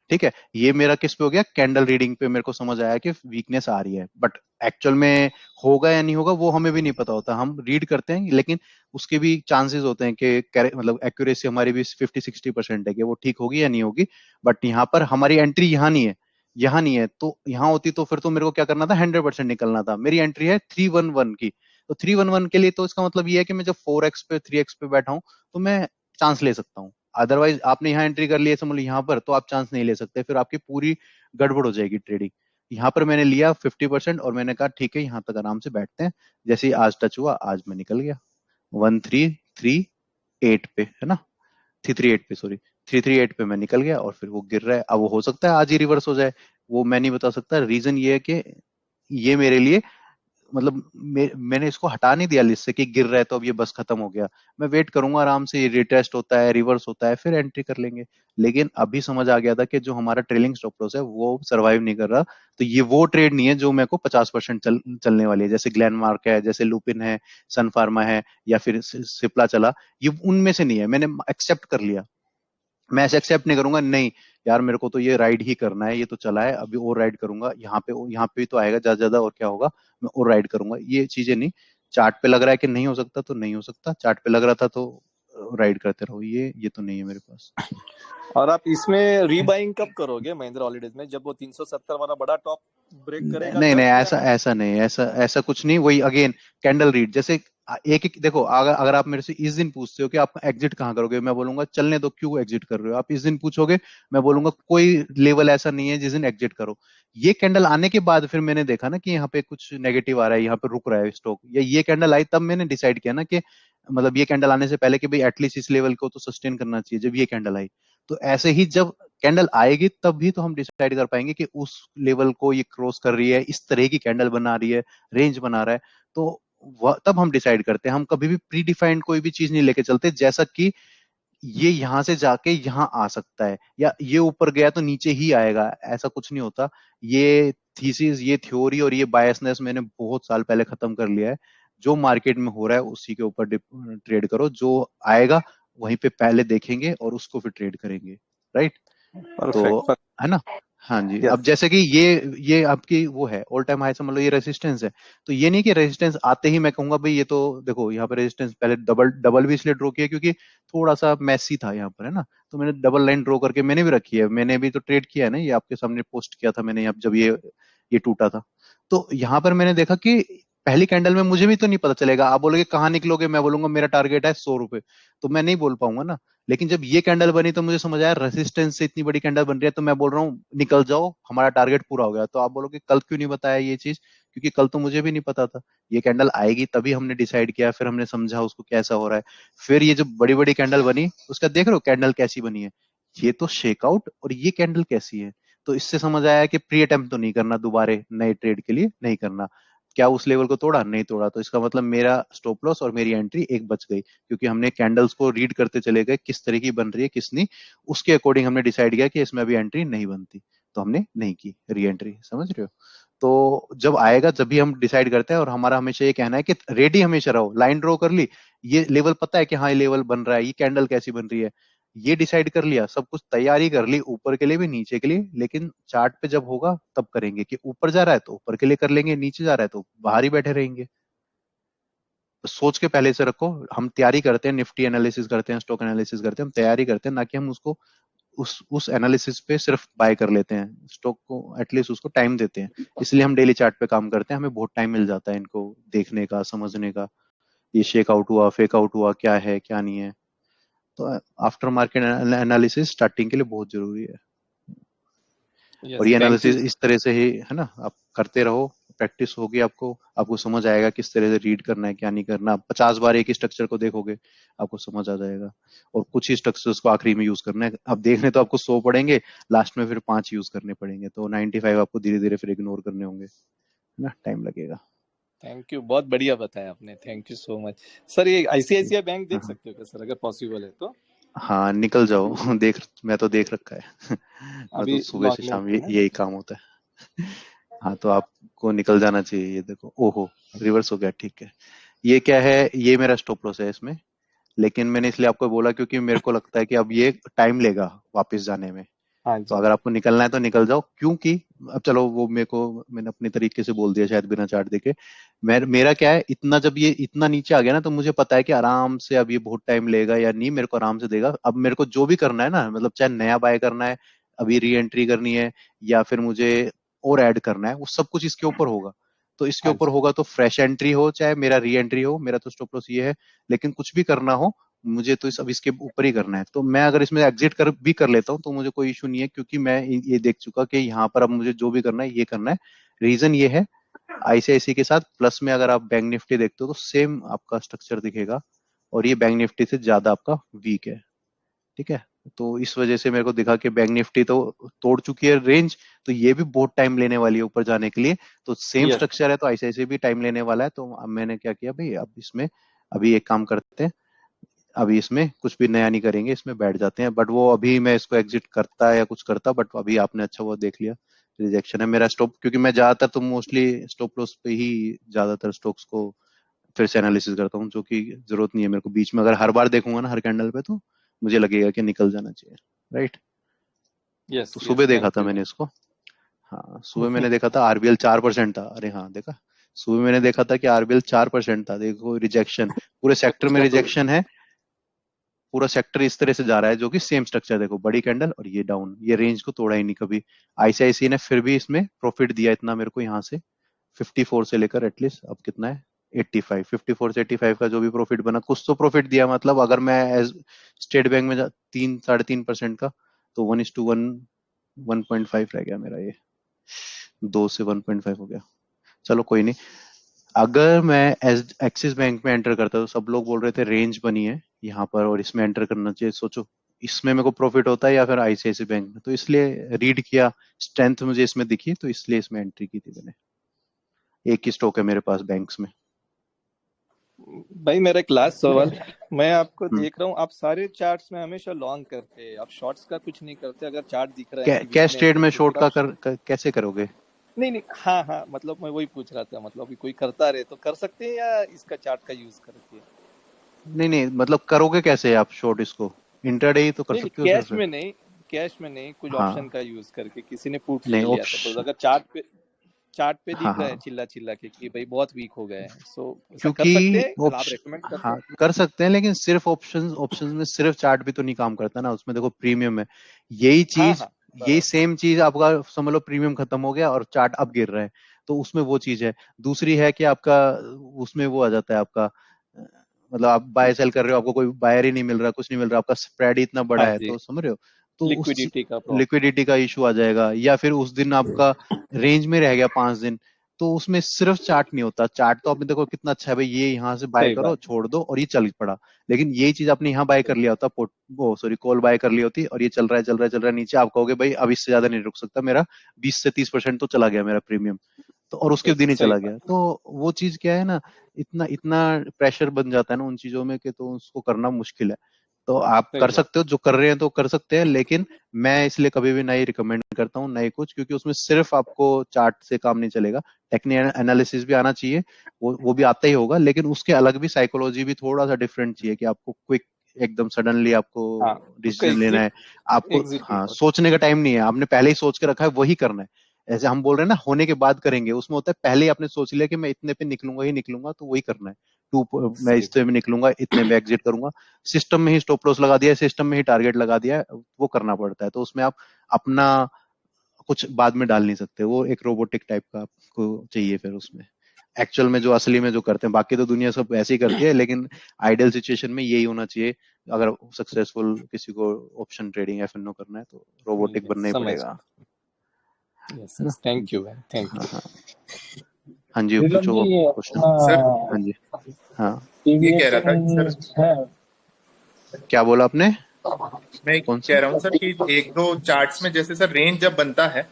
ठीक है, ये मेरा किस पे हो गया, कैंडल रीडिंग पे मेरे को समझ आया कि वीकनेस आ रही है, बट एक्चुअल में होगा या नहीं होगा वो हमें भी नहीं पता होता। हम रीड करते हैं लेकिन उसके भी चांसेस होते हैं कि मतलब एक्यूरेसी हमारी भी 50-60% है कि वो ठीक होगी या नहीं होगी। बट यहाँ पर हमारी एंट्री यहाँ नहीं है, यहाँ नहीं है, तो यहाँ होती तो फिर तो मेरे को क्या करना था, 100% निकलना था। मेरी एंट्री है 311 की, तो 311 के लिए तो इसका मतलब ये है कि मैं जब 4x पे 3x पे बैठा हूँ तो मैं चांस ले सकता हूँ। अदरवाइज आपने यहाँ एंट्री कर ली है समझ लो यहाँ पर, तो आप चांस नहीं ले सकते, फिर आपकी पूरी गड़बड़ हो जाएगी ट्रेडिंग। यहाँ पर मैंने लिया 50% और मैंने कहा ठीक है यहाँ तक आराम से बैठते हैं। जैसे ही आज टच हुआ, आज मैं निकल गया 1338 पे, है ना, 338 पे, सॉरी, 338 पे मैं निकल गया। और फिर वो गिर रहा है, अब वो हो सकता है आज ही रिवर्स हो जाए, वो मैं नहीं बता सकता। रीजन ये है कि ये मेरे लिए मतलब मैंने इसको हटा नहीं दिया लिस्ट से कि गिर रहा है तो अब ये बस खत्म हो गया। मैं वेट करूंगा आराम से, ये रिटेस्ट होता है, रिवर्स होता है, फिर एंट्री कर लेंगे। लेकिन अभी समझ आ गया था कि जो हमारा ट्रेलिंग स्टॉप लॉस है वो सरवाइव नहीं कर रहा। तो ये वो ट्रेड नहीं है जो मेरे को 50% चलने वाली है, जैसे ग्लेनमार्क है, जैसे लुपिन है, सन फार्मा है, या फिर सिप्ला चला, ये उनमें से नहीं है। मैंने एक्सेप्ट कर लिया, मैं ऐसे एक्सेप्ट नहीं करूंगा, नहीं यार मेरे को तो ये राइड ही करना है, ये तो चला है अभी और राइड करूंगा, यहाँ पे भी तो आएगा ज्यादा ज्यादा और क्या होगा, मैं और राइड करूंगा, ये चीजें नहीं। चार्ट पे लग रहा है कि नहीं हो सकता तो नहीं हो सकता, चार्ट पे लग रहा था तो राइड करते रहो, ये तो नहीं है मेरे पास। और आप इसमें रीबाइंग कब करोगे महिंद्रा हॉलीडेज में? जब वो 370 वाला बड़ा टॉप ब्रेक करेगा नहीं नहीं, तब, या? ऐसा ऐसा नहीं, ऐसा ऐसा कुछ नहीं। वही अगेन कैंडल रीड, जैसे एक एक देखो, अगर अगर आप मेरे से इस दिन पूछते हो कि आप एग्जिट कहाँ करोगे, मैं बोलूंगा चलने दो, क्यों एग्जिट कर रहे हो। आप इस दिन पूछोगे, मैं बोलूंगा कोई लेवल ऐसा नहीं है जिस दिन एग्जिट करो। ये कैंडल आने के बाद फिर मैंने देखा ना कि यहाँ पे कुछ नेगेटिव आ रहा है, यहाँ पे रुक रहा है स्टॉक, या ये कैंडल आई तब मैंने डिसाइड किया ना कि मतलब ये कैंडल आने से पहले कि भाई एटलीस्ट इस लेवल को तो सस्टेन करना चाहिए, जब ये कैंडल आई। तो ऐसे ही जब कैंडल आएगी तब भी तो हम डिसाइड कर पाएंगे कि उस लेवल को ये क्रॉस कर रही है, इस तरह की कैंडल बना रही है, रेंज बना रहा है, तो तब हम डिसाइड करते हैं। हम कभी भी प्री डिफाइंड कोई भी चीज नहीं लेके चलते, जैसा कि ये यहां से जाके यहाँ आ सकता है या ये ऊपर गया तो नीचे ही आएगा, ऐसा कुछ नहीं होता। ये थीसिस, ये थ्योरी और ये बायसनेस मैंने बहुत साल पहले खत्म कर लिया है। जो मार्केट में हो रहा है उसी के ऊपर ट्रेड करो, जो आएगा वहीं पे पहले देखेंगे और उसको फिर ट्रेड करेंगे, राइट। तो परफेक्ट। है ना, हाँ जी, अब यस। जैसे कि ये आपकी वो है ऑल टाइम हाई, समझ लो ये रेजिस्टेंस है। तो ये नहीं कि रेजिस्टेंस आते ही मैं कहूंगा भाई ये तो देखो यहाँ पे रेजिस्टेंस, पहले डबल डबल भी इसलिए ड्रॉ किया क्योंकि थोड़ा सा मैसी था यहाँ पर, है ना। तो मैंने डबल लाइन ड्रॉ करके मैंने भी रखी है, मैंने भी तो ट्रेड किया है ना, ये आपके सामने पोस्ट किया था मैंने, जब ये टूटा था। तो यहाँ पर मैंने देखा कि पहली कैंडल में मुझे भी तो नहीं पता चलेगा, आप बोलोगे कहाँ निकलोगे, मैं बोलूंगा मेरा टारगेट है 100 रुपए, तो मैं नहीं बोल पाऊंगा ना। लेकिन जब ये कैंडल बनी तो मुझे समझ आया रेसिस्टेंस से इतनी बड़ी कैंडल बन रही है, तो मैं बोल रहा हूँ निकल जाओ, हमारा टारगेट पूरा हो गया। तो आप बोलोगे कल क्यों नहीं बताया ये चीज, क्योंकि कल तो मुझे भी नहीं पता था। ये कैंडल आएगी तभी हमने डिसाइड किया, फिर हमने समझा उसको कैसा हो रहा है। फिर ये जो बड़ी बड़ी कैंडल बनी, उसका देख रहे हो कैंडल कैसी बनी है, ये तो शेकआउट, और ये कैंडल कैसी है। तो इससे समझ आया कि प्री अटेम्प्ट तो नहीं करना, दोबारे नए ट्रेड के लिए नहीं करना। क्या उस लेवल को तोड़ा, नहीं तोड़ा, तो इसका मतलब मेरा स्टॉप लॉस और मेरी एंट्री एक बच गई, क्योंकि हमने कैंडल्स को रीड करते चले गए किस तरह की बन रही है किस नहीं, उसके अकॉर्डिंग हमने डिसाइड किया कि इसमें अभी एंट्री नहीं बनती, तो हमने नहीं की री एंट्री, समझ रहे हो। तो जब आएगा जब भी हम डिसाइड करते हैं, और हमारा हमेशा ये कहना है कि रेडी हमेशा रहो, लाइन ड्रॉ कर ली, ये लेवल पता है कि हाँ ये लेवल बन रहा है, ये कैंडल कैसी बन रही है, ये डिसाइड कर लिया, सब कुछ तैयारी कर ली ऊपर के लिए भी नीचे के लिए, लेकिन चार्ट पे जब होगा तब करेंगे, कि ऊपर जा रहा है तो ऊपर के लिए कर लेंगे, नीचे जा रहा है तो बाहर ही बैठे रहेंगे। तो सोच के पहले से रखो, हम तैयारी करते हैं, निफ्टी एनालिसिस करते हैं, स्टॉक एनालिसिस करते हैं, हम तैयारी करते हैं, ना कि हम उसको उस एनालिसिस पे सिर्फ बाय कर लेते हैं स्टॉक को, एटलीस्ट उसको टाइम देते हैं। इसलिए हम डेली चार्ट पे काम करते हैं, हमें बहुत टाइम मिल जाता है इनको देखने का, समझने का, ये शेक आउट हुआ फेक आउट हुआ क्या है क्या नहीं है। तो आफ्टर मार्केट एनालिसिस स्टार्टिंग के लिए बहुत जरूरी है। और यस, ये थैंक यू। एनालिसिस इस तरह से ही है ना, आप करते रहो, प्रैक्टिस होगी आपको, आपको समझ आएगा किस तरह से रीड करना है क्या नहीं करना। 50 बार एक ही स्ट्रक्चर को देखोगे आपको समझ आ जाएगा, और कुछ ही स्ट्रक्चर्स को आखिरी में यूज करना है। अब देखने तो आपको 100 पड़ेंगे, लास्ट में फिर 5 यूज करने पड़ेंगे, तो 95 आपको धीरे धीरे फिर इग्नोर करने होंगे, है ना, टाइम लगेगा। थैंक यू, बहुत बढ़िया बताया आपने, thank you so much. Sir ये ठीक। आईसीआईसीआई बैंक देख हाँ सकते हो क्या सर, अगर पॉसिबल है तो? हाँ, निकल जाओ देख, मैं तो देख रखा है मैं तो अभी सुबह से लॉन्ग में शाम है ना? यही काम होता है। हाँ, तो आपको निकल जाना चाहिए, ये देखो, ओहो, रिवर्स हो गया, ठीक है। ये क्या है, ये मेरा स्टॉप लॉस है इसमें, लेकिन मैंने इसलिए आपको बोला क्योंकि मेरे को लगता है कि अब ये टाइम लेगा वापस जाने में। हाँ तो जी। अगर आपको निकलना है तो निकल जाओ, क्योंकि अब चलो वो मेरे को, मैंने अपने तरीके से बोल दिया शायद बिना चार्ट देखे। मेरा क्या है, इतना जब ये इतना नीचे आ गया ना, तो मुझे पता है कि आराम से अब ये बहुत टाइम लेगा या नहीं, मेरे को आराम से देगा। अब मेरे को जो भी करना है ना, मतलब चाहे नया बाय करना है, अभी री एंट्री करनी है, या फिर मुझे और ऐड करना है, वो सब कुछ इसके ऊपर होगा। तो इसके हाँ ऊपर जी। होगा, तो फ्रेश एंट्री हो चाहे मेरा री एंट्री हो, मेरा तो स्टॉप लॉस ये है। लेकिन कुछ भी करना हो, मुझे तो अब इसके ऊपर ही करना है। तो मैं अगर इसमें एग्जिट कर लेता हूँ तो मुझे कोई इशू नहीं है, क्योंकि मैं ये देख चुका कि यहाँ पर अब मुझे जो भी करना है ये करना है। रीजन ये है, आईसीआईसी के साथ प्लस में अगर आप बैंक निफ्टी देखते हो तो सेम आपका स्ट्रक्चर दिखेगा, और ये बैंक निफ्टी से ज्यादा आपका वीक है, ठीक है। तो इस वजह से मेरे को दिखा कि बैंक निफ्टी तो तोड़ चुकी है रेंज, तो ये भी बहुत टाइम लेने वाली है ऊपर जाने के लिए। तो सेम यस। स्ट्रक्चर है, तो आईसीआईसी भी टाइम लेने वाला है। तो अब मैंने क्या किया भाई, अब इसमें अभी एक काम करते हैं, अभी इसमें कुछ भी नया नहीं करेंगे, इसमें बैठ जाते हैं। बट वो अभी मैं इसको एग्जिट करता या कुछ करता, बट अभी आपने अच्छा वो देख लिया, रिजेक्शन है मेरा स्टॉप, क्योंकि मैं ज्यादातर तो मोस्टली स्टॉप लॉस पे ही ज्यादातर स्टॉक्स को फिर से एनालिसिस करता हूँ, जो कि जरूरत नहीं है मेरे को बीच में, अगर हर बार देखूंगा ना हर कैंडल पे, तो मुझे लगेगा कि निकल जाना चाहिए, राइट। यस। तो सुबह यस, देखा थैंक था यू। मैंने इसको, हाँ सुबह मैंने देखा था आरबीएल 4% था, अरे हाँ देखा, सुबह मैंने देखा था कि आरबीएल 4% था, देखो रिजेक्शन, पूरे सेक्टर में रिजेक्शन है, पूरा सेक्टर इस तरह से जा रहा है, जो कि सेम स्ट्रक्चर देखो, बड़ी कैंडल और ये डाउन, ये रेंज को तोड़ा ही नहीं कभी। आईसीआईसी ने फिर भी इसमें प्रॉफिट दिया इतना मेरे को, यहाँ से 54 से लेकर एटलीस्ट अब कितना है, 85, 54 से 85 का जो भी प्रॉफिट बना, कुछ तो प्रॉफिट दिया। मतलब अगर मैं एज स्टेट बैंक में 3 साढ़े 3% का, तो 1:1, 1.5 रह गया मेरा, ये 2 से 1.5 हो गया। चलो कोई नहीं। अगर मैं एज एक्सिस बैंक में एंटर करता, तो सब लोग बोल रहे थे रेंज बनी है यहाँ पर और इसमें एंटर करना चाहिए, सोचो इसमें मेरे को प्रॉफिट होता है या फिर आईसीआईसी बैंक में, तो इसलिए रीड किया, स्ट्रेंथ मुझे इसमें दिखी, तो इसलिए इसमें एंट्री की थी मैंने। एक ही स्टॉक है मेरे पास बैंक्स में। भाई मेरा एक लास्ट सवाल, मैं आपको हम्म। देख रहा हूँ आप सारे चार्ट्स में हमेशा लॉन्ग करते हैं, आप शॉर्ट्स का कुछ नहीं करते? अगर चार्ट दिख रहा है कि कैश वीकनेस ट्रेड है में तो शॉर्ट फिर आप कैसे करोगे। नहीं नहीं, हाँ हाँ, मतलब मैं वही पूछ रहा था, मतलब अभी कोई करता रहे तो कर सकते हैं या इसका चार्ट का यूज करके? नहीं नहीं, मतलब करोगे कैसे आप शॉर्ट इसको, इंट्राडे ही तो कर नहीं नहीं, सकते हो कैश सिर्फ। में नहीं, कैश में नहीं, कुछ हाँ ऑप्शन का यूज करके किसी ने पुट ले नहीं लिया, सपोज अगर चार्ट पे हाँ दिख रहा है हाँ चिल्ला चिल्ला के कि भाई बहुत वीक हो गए हैं, सो ऐसा कर सकते क्योंकि हैं, आप ऑप्शन, रेकमेंड करते हाँ हैं? कर सकते हैं, लेकिन सिर्फ ऑप्शंस में सिर्फ चार्ट भी तो नहीं काम करता ना, उसमें देखो प्रीमियम है। यही हाँ चीज, हाँ, यही बराबर। सेम चीज आपका समझ लो प्रीमियम खत्म हो गया और चार्ट अब गिर रहा है, तो उसमें वो चीज है। दूसरी है कि आपका उसमें वो आ जाता है आपका मतलब आप बाय सेल कर रहे हो, आपको कोई बायर ही नहीं मिल रहा, कुछ नहीं मिल रहा, आपका स्प्रेड ही इतना बड़ा हाँ है, जी, तो समझ रहे हो, तो उस लिक्विडिटी का प्रॉब्लम। लिक्विडिटी का इशू आ जाएगा। या फिर उस दिन आपका रेंज में रह गया 5 दिन, तो उसमें सिर्फ चार्ट नहीं होता। चार्ट तो आपने देखो कितना अच्छा है भाई, ये यहाँ से बाय सही करो बात। छोड़ दो और ये चल पड़ा। लेकिन यही चीज आपने यहाँ बाय कर लिया होता, पोट वो सॉरी कॉल बाय कर ली होती, और ये चल रहा है चल रहा है चल रहा है नीचे, आप कहोगे भाई अब इससे ज्यादा नहीं रुक सकता, मेरा 20 से 30% तो चला गया मेरा प्रीमियम, तो और उसके दिन ही सही चला बात। गया। तो वो चीज क्या है ना, इतना इतना प्रेशर बन जाता है ना उन चीजों में कि तो उसको करना मुश्किल है। तो आप सही कर बात। सकते हो, जो कर रहे हैं तो कर सकते हैं, लेकिन मैं इसलिए कभी भी नहीं रिकमेंड करता हूँ नहीं कुछ, क्योंकि उसमें सिर्फ आपको चार्ट से काम नहीं चलेगा, टेक्निकल एनालिसिस भी आना चाहिए, वो भी आता ही होगा, लेकिन उसके अलग भी साइकोलॉजी भी थोड़ा सा डिफरेंट चाहिए कि आपको क्विक एकदम सडनली आपको हाँ, उसका डिसीजन लेना है। आपको हाँ एग्जीक्यूट। सोचने का टाइम नहीं है, आपने पहले ही सोच के रखा है वही करना है। ऐसे हम बोल रहे हैं ना होने के बाद करेंगे, उसमें होता है पहले ही आपने सोच लिया कि मैं इतने पे निकलूंगा ही निकलूंगा, तो वही करना है। मैं सही इससे बात। में निकलूंगा, इतने में एग्जिट करूंगा। सिस्टम में ही स्टॉप लॉस लगा दिया है, सिस्टम में ही टारगेट लगा दिया है, वो करना पड़ता है। तो उसमें आप अपना कुछ बाद में डाल नहीं सकते, वो एक रोबोटिक टाइप का आपको चाहिए फिर उसमें, एक्चुअल में जो असली में जो करते हैं। बाकी तो दुनिया सब ऐसे ही करती है, लेकिन आइडियल सिचुएशन में यही होना चाहिए। अगर सक्सेसफुल किसी को ऑप्शन ट्रेडिंग एफएनओ करना है तो रोबोटिक यस, बनना ही समझ पड़ेगा, गया। यस है ना। Yes, thank you ma'am, thank हाँ यू। हाँ हाँ जी, नीलम पूछो जी, ये क्वेश्चन। अपना सर हाँ जी। हाँ ये कह रहा था कि सर, टीवीएस है। क्या बोला आपने? मैं कौन कह सा? रहा हूँ सर कि एक दो चार्ट्स में जैसे सर रेंज जब बनता है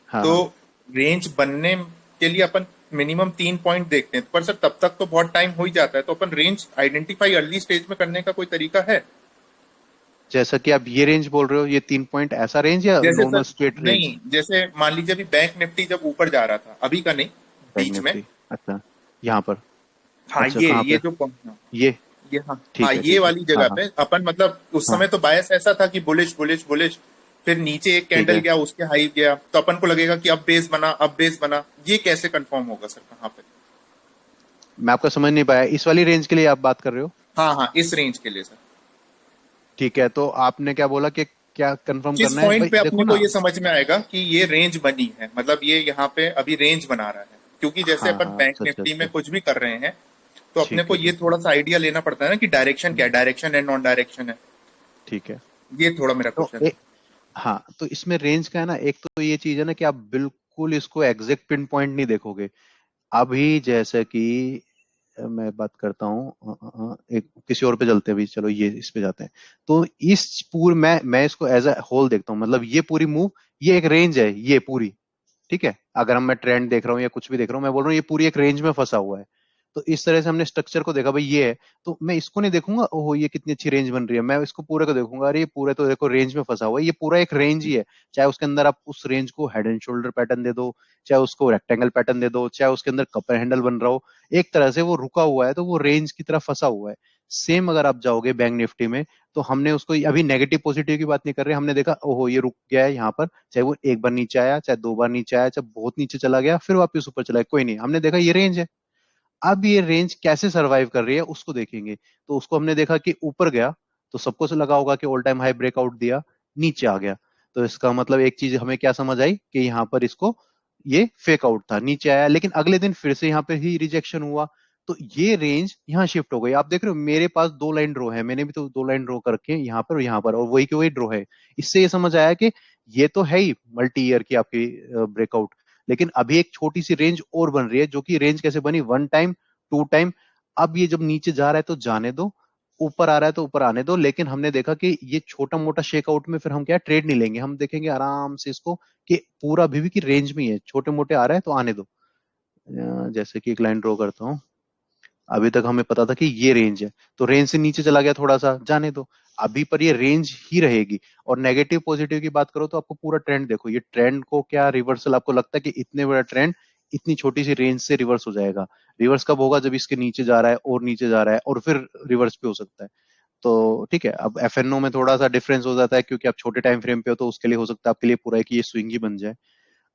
हाँ तो हाँ रेंज बनने के लिए अपन मिनिमम 3 पॉइंट देखते हैं, पर सर तब तक तो बहुत टाइम हो ही जाता है, तो अपन रेंज आइडेंटिफाई अर्ली स्टेज में करने का कोई तरीका है? जैसा कि आप ये रेंज बोल रहे हो, ये 3 पॉइंट ऐसा रेंज या जैसे नॉर्मल सर, स्ट्रेट नहीं, रेंज? जैसे मान लीजिए अभी बैंक निफ्टी जब ऊपर जा रहा था, अभी का नहीं, बैंक बीच में। निफ्टी, अच्छा यहाँ पर, हाँ, अच्छा कहाँ ये पे? जो ये ये हाँ हाँ, ठीक है ये ठीक है, वाली हाँ जगह हाँ पे अपन मतलब उस हाँ समय तो बायस ऐसा था कि बुलिश बुलिश बुलिश, फिर नीचे एक ठीक कैंडल है। गया, उसके हाई गया, तो अपन को लगेगा कि अब बेस बना, अब बेस बना। ये कैसे कंफर्म होगा सर, कहाँ पे? मैं आपका समझ नहीं पाया, इस वाली रेंज के लिए आप बात कर रहे हो? हाँ हाँ, इस रेंज के लिए सर। ठीक है, तो आपने क्या बोला कि क्या कंफर्म किस करना है पॉइंट भाई, पे देखो अपने को ना। ये समझ में आएगा कि ये रेंज बनी है, मतलब ये यहाँ पे अभी रेंज बना रहा है? क्योंकि जैसे हाँ अपन हाँ बैंक अच्छा अच्छा निफ्टी में अच्छा, कुछ भी कर रहे हैं, तो अपने ठीक को है ये ठीक है। थोड़ा सा आइडिया लेना पड़ता है ना कि डायरेक्शन क्या है, हम्म, डायरेक्शन है, नॉन डायरेक्शन है। ठीक है। ये थोड़ा मेरा तो क्वेश्चन है। हाँ, तो इसमें रेंज का है ना, एक तो ये चीज है ना कि आप बिल्कुल इसको एग्जैक्ट पिन पॉइंट नहीं देखोगे। अभी जैसे कि मैं बात करता हूँ एक किसी और पे चलते हैं अभी, चलो ये इस पे जाते हैं। तो इस पूरी मैं इसको एज अ होल देखता हूँ, मतलब ये पूरी मूव, ये एक रेंज है ये पूरी, ठीक है। अगर हम मैं ट्रेंड देख रहा हूँ या कुछ भी देख रहा हूँ, मैं बोल रहा हूँ ये पूरी एक रेंज में फंसा हुआ है। तो इस तरह से हमने स्ट्रक्चर को देखा भाई ये है, तो मैं इसको नहीं देखूंगा ओहो ये कितनी अच्छी रेंज बन रही है, मैं इसको पूरे को देखूंगा, अरे ये पूरे तो देखो रेंज में फंसा हुआ है, ये पूरा एक रेंज ही है। चाहे उसके अंदर आप उस रेंज को हेड एंड शोल्डर पैटर्न दे दो, चाहे उसको रेक्टेंगल पैटर्न दे दो, चाहे उसके अंदर कपर हैंडल बन रहा हो, एक तरह से वो रुका हुआ है, तो वो रेंज की तरह फंसा हुआ है। सेम अगर आप जाओगे बैंक निफ्टी में, तो हमने उसको अभी नेगेटिव पॉजिटिव की बात नहीं कर रहे, हमने देखा ओहो ये रुक गया है यहाँ पर, चाहे वो एक बार नीचे आया, चाहे दो बार नीचे आया, चाहे बहुत नीचे चला गया फिर वापस ऊपर चला गया, कोई नहीं, हमने देखा ये रेंज है। अब ये रेंज कैसे सरवाइव कर रही है उसको देखेंगे। तो उसको हमने देखा कि ऊपर गया, तो सबको से लगा होगा कि ऑल टाइम हाई ब्रेकआउट दिया, नीचे आ गया, तो इसका मतलब एक चीज हमें क्या समझ आई कि यहाँ पर इसको ये फेक आउट था, नीचे आया, लेकिन अगले दिन फिर से यहाँ पे ही रिजेक्शन हुआ, तो ये रेंज यहाँ शिफ्ट हो गई। आप देख रहे हो मेरे पास दो लाइन ड्रॉ है, मैंने भी तो दो लाइन ड्रॉ कर रखे हैं यहाँ पर और यहाँ पर, और वही की वही ड्रॉ है। इससे ये समझ आया कि ये तो है ही मल्टी ईयर की आपकी ब्रेकआउट, लेकिन अभी एक छोटी सी रेंज और बन रही है, जो कि रेंज कैसे बनी, वन टाइम, टू टाइम। अब ये जब नीचे जा रहा है तो जाने दो, ऊपर आ रहा है तो ऊपर आने दो, लेकिन हमने देखा कि ये छोटा मोटा शेकआउट में फिर हम क्या ट्रेड नहीं लेंगे, हम देखेंगे आराम से इसको कि पूरा अभी भी की रेंज में ही है, छोटे मोटे आ रहा है तो आने दो। जैसे कि एक लाइन ड्रॉ करता हूँ, अभी तक हमें पता था कि ये रेंज है, तो रेंज से नीचे चला गया थोड़ा सा, जाने दो, अभी पर ये रेंज ही रहेगी। और नेगेटिव पॉजिटिव की बात करो तो आपको पूरा ट्रेंड देखो, ये ट्रेंड को क्या रिवर्सल आपको लगता है कि इतने बड़ा ट्रेंड इतनी छोटी सी रेंज से रिवर्स हो जाएगा? रिवर्स कब होगा, जब इसके नीचे जा रहा है और नीचे जा रहा है और फिर रिवर्स पे हो सकता है। तो ठीक है, अब एफएनओ में थोड़ा सा डिफरेंस हो जाता है क्योंकि आप छोटे टाइम फ्रेम पे हो, तो उसके लिए हो सकता है आपके लिए पूरा है कि ये स्विंग ही बन जाए।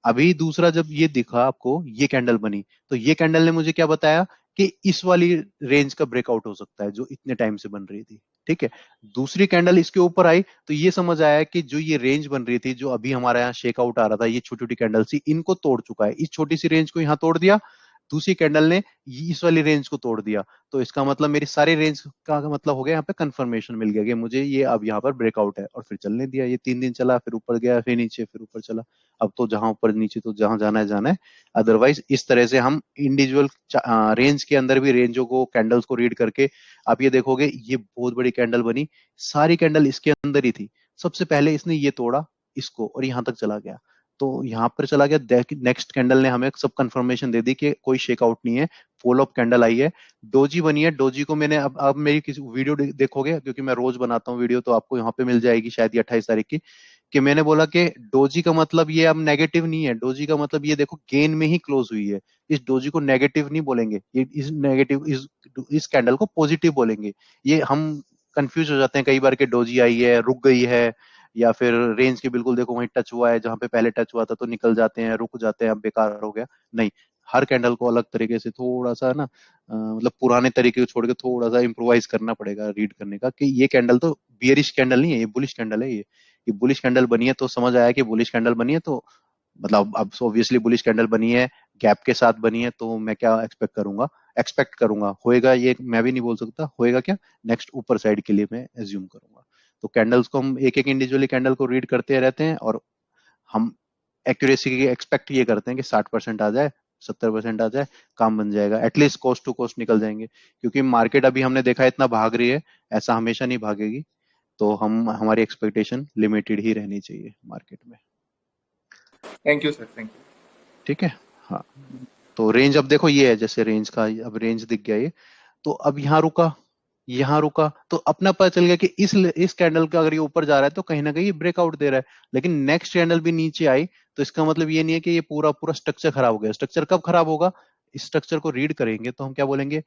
अभी दूसरा जब ये दिखा आपको, ये कैंडल बनी, तो ये कैंडल ने मुझे क्या बताया कि इस वाली रेंज का ब्रेकआउट हो सकता है जो इतने टाइम से बन रही थी। ठीक है, दूसरी कैंडल इसके ऊपर आई तो ये समझ आया कि जो ये रेंज बन रही थी, जो अभी हमारे यहाँ शेकआउट आ रहा था, ये छोटी छोटी कैंडल सी इनको तोड़ चुका है, इस छोटी सी रेंज को यहाँ तोड़ दिया, दूसरी कैंडल ने इस वाली रेंज को तोड़ दिया। तो इसका मतलब मेरी सारी रेंज का मतलब हो गया, यहाँ पे कंफर्मेशन मिल गया कि मुझे ये अब यहाँ पर ब्रेकआउट है, और फिर चलने दिया। ये 3 दिन चला, फिर ऊपर गया, फिर नीचे, फिर ऊपर चला। अब तो जहां ऊपर नीचे तो जहां जाना है जाना है। अदरवाइज इस तरह से हम इंडिविजुअल रेंज के अंदर भी रेंजों को, कैंडल्स को रीड करके आप ये देखोगे, ये बहुत बड़ी कैंडल बनी, सारी कैंडल इसके अंदर ही थी। सबसे पहले इसने ये तोड़ा इसको और यहां तक चला गया, तो यहां पर चला गया। नेक्स्ट कैंडल ने हमें सब कंफर्मेशन दे दी कि कोई शेकआउट नहीं है, फॉलो अप कैंडल आई है, डोजी बनी है। डोजी को मैंने अब मेरी किसी वीडियो देखोगे, क्योंकि मैं रोज बनाता हूँ वीडियो, तो आपको यहाँ पे मिल जाएगी शायद ये 28 तारीख की, कि मैंने बोला कि डोजी का मतलब ये अब नेगेटिव नहीं है, डोजी का मतलब ये देखो गेन में ही क्लोज हुई है। इस डोजी को नेगेटिव नहीं बोलेंगे, ये इस नेगेटिव इस कैंडल को पॉजिटिव बोलेंगे। ये हम कंफ्यूज हो जाते हैं कई बार कि डोजी आई है, रुक गई है, या फिर रेंज के बिल्कुल देखो वहीं टच हुआ है, जहां पे पहले टच हुआ था, तो निकल जाते हैं, रुक जाते हैं, अब बेकार हो गया। नहीं, हर कैंडल को अलग तरीके से थोड़ा सा ना मतलब पुराने तरीके को छोड़ के थोड़ा सा इम्प्रोवाइज करना पड़ेगा रीड करने का, कि ये कैंडल तो बियरिश कैंडल नहीं है, ये बुलिश कैंडल है। ये बुलिश कैंडल बनी है, तो समझ आया कि बुलिश कैंडल बनी है, तो मतलब अब ऑब्वियसली बुलिश कैंडल बनी है, गैप के साथ बनी है, तो मैं क्या एक्सपेक्ट करूंगा होएगा, ये मैं भी नहीं बोल सकता होएगा क्या, नेक्स्ट ऊपर साइड के लिए मैं एज्यूम करूंगा। तो कैंडल्स को हम एक एक इंडिविजुअली कैंडल को रीड करते रहते हैं, और हम एक्यूरेसी की एक्सपेक्ट ये करते हैं कि 60% आ जाए, 70% आ जाए, काम बन जाएगा, एटलीस्ट कोस्ट टू कोस्ट निकल जाएंगे। क्योंकि मार्केट अभी हमने देखा इतना भाग रही है, ऐसा हमेशा नहीं भागेगी, तो हम हमारी एक्सपेक्टेशन लिमिटेड ही रहनी चाहिए मार्केट में। Thank you sir, thank you. ठीक है, हाँ। तो रेंज अब देखो ये है, जैसे रेंज का अब रेंज दिख गया ये, तो अब यहाँ रुका, तो अपना पता चल गया कि इस कैंडल का अगर ये ऊपर जा रहा है तो कहीं ना कहीं ये ब्रेकआउट दे रहा है। लेकिन नेक्स्ट कैंडल भी नीचे आई, तो इसका मतलब ये नहीं है कि ये पूरा पूरा स्ट्रक्चर खराब हो गया। स्ट्रक्चर कब खराब होगा, इस स्ट्रक्चर को रीड करेंगे तो हम क्या बोलेंगे,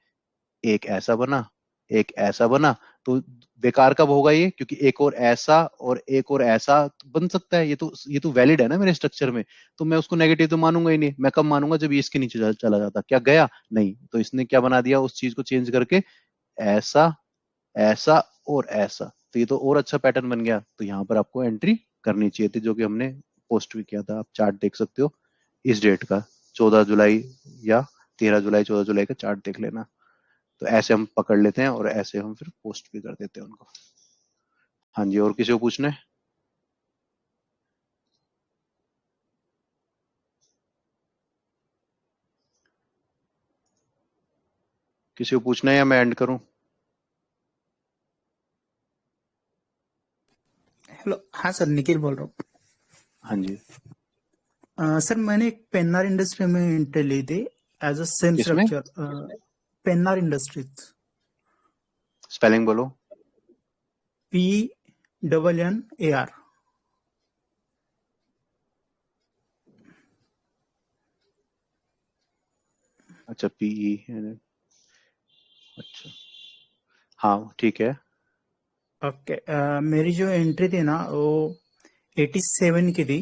एक ऐसा बना, एक ऐसा बना, तो बेकार कब होगा ये, क्योंकि एक और ऐसा और एक और ऐसा तो बन सकता है, ये तो वैलिड है ना मेरे स्ट्रक्चर में, तो मैं उसको नेगेटिव तो मानूंगा ही नहीं। मैं कब मानूंगा, जब ये इसके नीचे चला जाता। क्या गया नहीं, तो इसने क्या बना दिया, उस चीज को चेंज करके ऐसा, ऐसा और ऐसा, तो ये तो और अच्छा पैटर्न बन गया। तो यहाँ पर आपको एंट्री करनी चाहिए थी, जो कि हमने पोस्ट भी किया था। आप चार्ट देख सकते हो इस डेट का, 14 जुलाई या 13 जुलाई, 14 जुलाई का चार्ट देख लेना। तो ऐसे हम पकड़ लेते हैं और ऐसे हम फिर पोस्ट भी कर देते हैं उनको। हाँ जी, और किसी को पूछना है? किसी को पूछना है या मैं एंड करूं? हेलो, हाँ सर, निखिल बोल रहा हूँ। हाँ जी, सर, मैंने एक पेन्नार इंडस्ट्री में एंट्री ली थी एज अ सेम किसमें? स्ट्रक्चर। पेन्नार इंडस्ट्रीज, स्पेलिंग बोलो। PNNAR। अच्छा, पीई, अच्छा, हाँ ठीक है। ओके, मेरी जो एंट्री थी ना वो 87 की थी,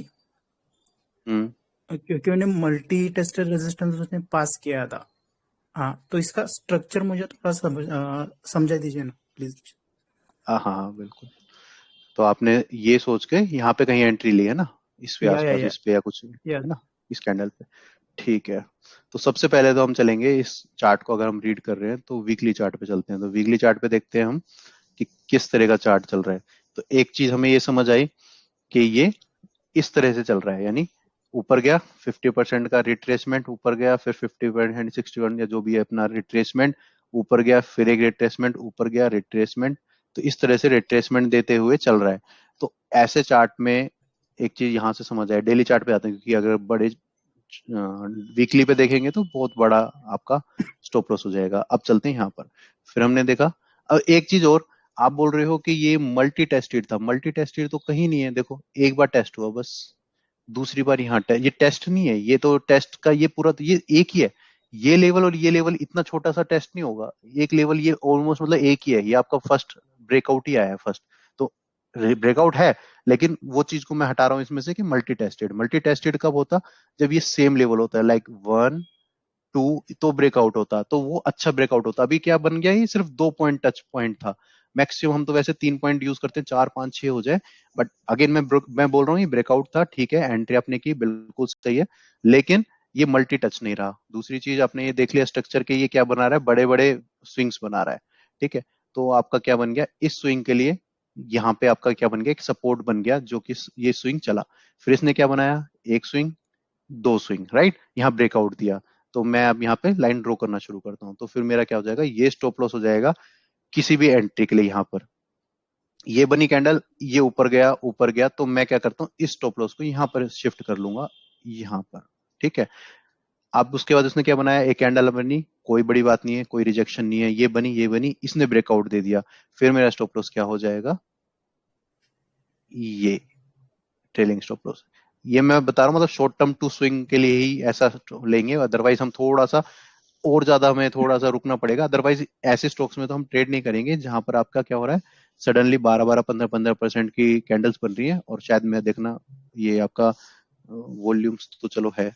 क्योंकि मैंने मल्टी टेस्टेड रेजिस्टेंस उसने पास किया था। हाँ, तो इसका स्ट्रक्चर मुझे थोड़ा समझा दीजिए ना प्लीज। हाँ हाँ हाँ, बिल्कुल। तो आपने ये सोच के यहाँ पे कहीं एंट्री ली है ना, इस पे आसपास, या इस पे या कुछ या है ना, इस कैंडल पे। ठीक है, तो सबसे पहले तो हम चलेंगे इस चार्ट को, अगर हम रीड कर रहे हैं तो वीकली चार्ट पे चलते हैं। तो वीकली चार्ट पे देखते हैं हम कि किस तरह का चार्ट चल रहा है। तो एक चीज हमें ये समझ आई कि ये इस तरह से चल रहा है, यानी ऊपर गया 50% का रिट्रेसमेंट, ऊपर गया, फिर 50%, 60% या जो भी है अपना रिट्रेसमेंट, ऊपर गया, फिर एक रिट्रेसमेंट, ऊपर गया, रिट्रेसमेंट। तो इस तरह से रिट्रेसमेंट देते हुए चल रहा है। तो ऐसे चार्ट में एक चीज यहां से समझ आए, डेली चार्ट पे आते हैं, क्योंकि अगर बड़े वीकली पे देखेंगे तो बहुत बड़ा आपका स्टॉप लॉस हो जाएगा। अब चलते हैं यहाँ पर, फिर हमने देखा। अब एक चीज और, आप बोल रहे हो कि ये मल्टी टेस्टेड था, मल्टी टेस्टेड तो कहीं नहीं है। देखो, एक बार टेस्ट हुआ बस, दूसरी बार यहाँ ये टेस्ट नहीं है, ये तो टेस्ट का ये पूरा तो ये एक ही है। ये लेवल और ये लेवल इतना छोटा सा टेस्ट नहीं होगा, एक लेवल ये ऑलमोस्ट मतलब एक ही है, ये आपका फर्स्ट ब्रेकआउट ही आया है फर्स्ट। तो ब्रेकआउट है, लेकिन वो चीज को मैं हटा रहा हूँ इसमें से कि मल्टी टेस्टेड। मल्टी टेस्टेड कब होता? जब ये सेम लेवल होता है, लाइक 1 2, तो ब्रेकआउट होता, तो वो अच्छा ब्रेकआउट होता। अभी क्या बन गया, ये सिर्फ 2 पॉइंट टच पॉइंट था। मैक्सिमम हम तो वैसे 3 पॉइंट यूज करते हैं, 4 5 6 हो जाए। बट अगेन मैं बोल रहा हूँ ये ब्रेकआउट था, ठीक है, एंट्री आपने की बिल्कुल सही है, लेकिन ये मल्टी टच नहीं रहा। दूसरी चीज आपने ये देख लिया स्ट्रक्चर के, ये क्या बना रहा है, बड़े बड़े स्विंग्स बना रहा है, ठीक है। तो आपका क्या बन गया इस स्विंग के लिए, यहाँ पे आपका क्या बन गया, एक सपोर्ट बन गया, जो कि ये स्विंग चला। फिर इसने क्या बनाया, एक स्विंग, दो स्विंग, राइट, यहाँ ब्रेकआउट दिया। तो मैं अब यहाँ पे लाइन ड्रॉ करना शुरू करता हूँ, तो फिर मेरा क्या हो जाएगा, ये स्टॉप लॉस हो जाएगा किसी भी एंट्री के लिए। यहाँ पर ये बनी कैंडल, ये ऊपर गया, तो मैं क्या करता हूँ, इस स्टॉप लॉस को यहाँ पर शिफ्ट कर लूंगा, यहाँ पर, ठीक है। अब उसके बाद उसने क्या बनाया, एक कैंडल बनी, कोई बड़ी बात नहीं है, कोई रिजेक्शन नहीं है, ये बनी, इसने ब्रेकआउट दे दिया। फिर मेरा स्टॉप लॉस क्या हो जाएगा, ये ट्रेलिंग स्टॉप लॉस। ये मैं बता रहा हूँ, मतलब शॉर्ट टर्म टू स्विंग के लिए ही ऐसा लेंगे, अदरवाइज हम थोड़ा सा और ज्यादा, हमें थोड़ा सा रुकना पड़ेगा। अदरवाइज ऐसे स्टॉक्स में तो हम ट्रेड नहीं करेंगे जहां पर आपका क्या हो रहा है, सडनली 12 12 15 15% की कैंडल्स बन रही है, और शायद मैं देखना ये आपका वॉल्यूम्स तो चलो है,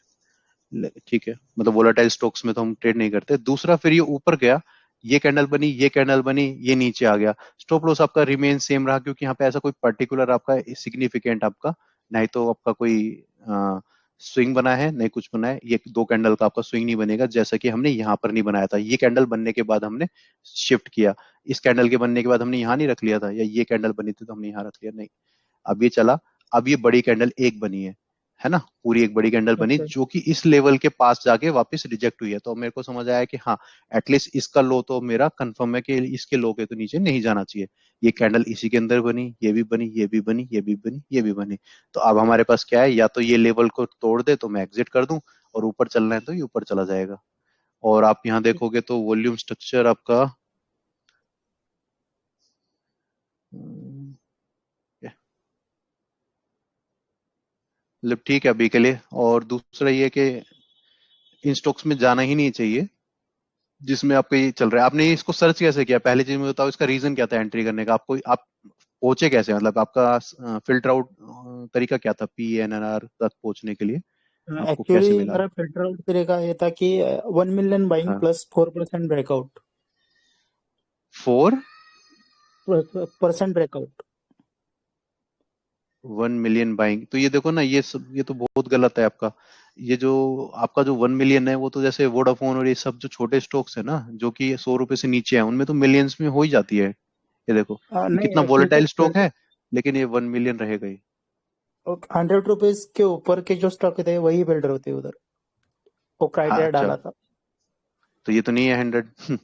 ठीक है, मतलब वोलेटाइल स्टॉक्स में तो हम ट्रेड नहीं करते। दूसरा, फिर ये ऊपर गया, ये कैंडल बनी, ये कैंडल बनी, ये नीचे आ गया, स्टॉप लॉस आपका रिमेन सेम रहा, क्योंकि यहाँ पे ऐसा कोई पर्टिकुलर आपका सिग्निफिकेंट आपका नहीं, तो आपका कोई स्विंग बना है नहीं, कुछ बना है, ये 2 कैंडल का आपका स्विंग नहीं बनेगा, जैसा कि हमने यहाँ पर नहीं बनाया था। ये कैंडल बनने के बाद हमने शिफ्ट किया, इस कैंडल के बनने के बाद हमने यहाँ नहीं रख लिया था, या ये कैंडल बनी थी तो हमने यहाँ रख लिया, नहीं। अब ये चला, अब ये बड़ी कैंडल एक बनी है ना, पूरी एक बड़ी कैंडल बनी, ओके। जो कि इस लेवल के पास जाके वापस रिजेक्ट हुई है। तो मेरे को समझ आया कि हाँ, एटलीस्ट इसका लो तो मेरा कंफर्म है कि इसके लो के तो नीचे नहीं जाना चाहिए। ये कैंडल इसी के अंदर बनी, ये भी बनी, ये भी बनी, ये भी बनी, ये भी बनी। तो अब हमारे पास क्या है, या तो ये लेवल को तोड़ दे तो मैं एग्जिट कर दूं, और ऊपर चलना है तो ये ऊपर चला जाएगा। और आप यहाँ देखोगे तो वॉल्यूम स्ट्रक्चर आपका मतलब ठीक है अभी के लिए। और दूसरा ये कि इन स्टॉक्स में जाना ही नहीं चाहिए जिसमें आपका ये चल रहा है। आपने इसको सर्च कैसे किया, पहली चीज मुझे बताओ, इसका रीजन क्या था एंट्री करने का, आपको आप पहुंचे कैसे, मतलब आपका फिल्टर आउट तरीका क्या था PNR तक पहुंचने के लिए, आपको एक्चुअली कैसे मिला? मेरा फिल्टर आउट तरीका ये था कि 1 मिलियन बाइंग हाँ, plus 4% breakout. 4 percent breakout. 1 million buying, तो ये देखो ना, ये सब ये तो बहुत गलत है आपका। ये जो आपका जो 1 मिलियन है, वो तो जैसे वोडाफोन और ये सब जो छोटे स्टॉक्स है ना, जो कि 100 रुपए से नीचे है, उनमें तो मिलियंस में हो ही जाती है। ये देखो, ये कितना नहीं, वोलेटाइल फिल्टर स्टॉक फिल्टर है, लेकिन ये 1 मिलियन रहेगा ही। 100 रुपीज के ऊपर के जो स्टॉक थे वही फिल्टर होते उधर, वो हाँ क्राइटेरिया चल, डाला था। तो ये तो नहीं है 100।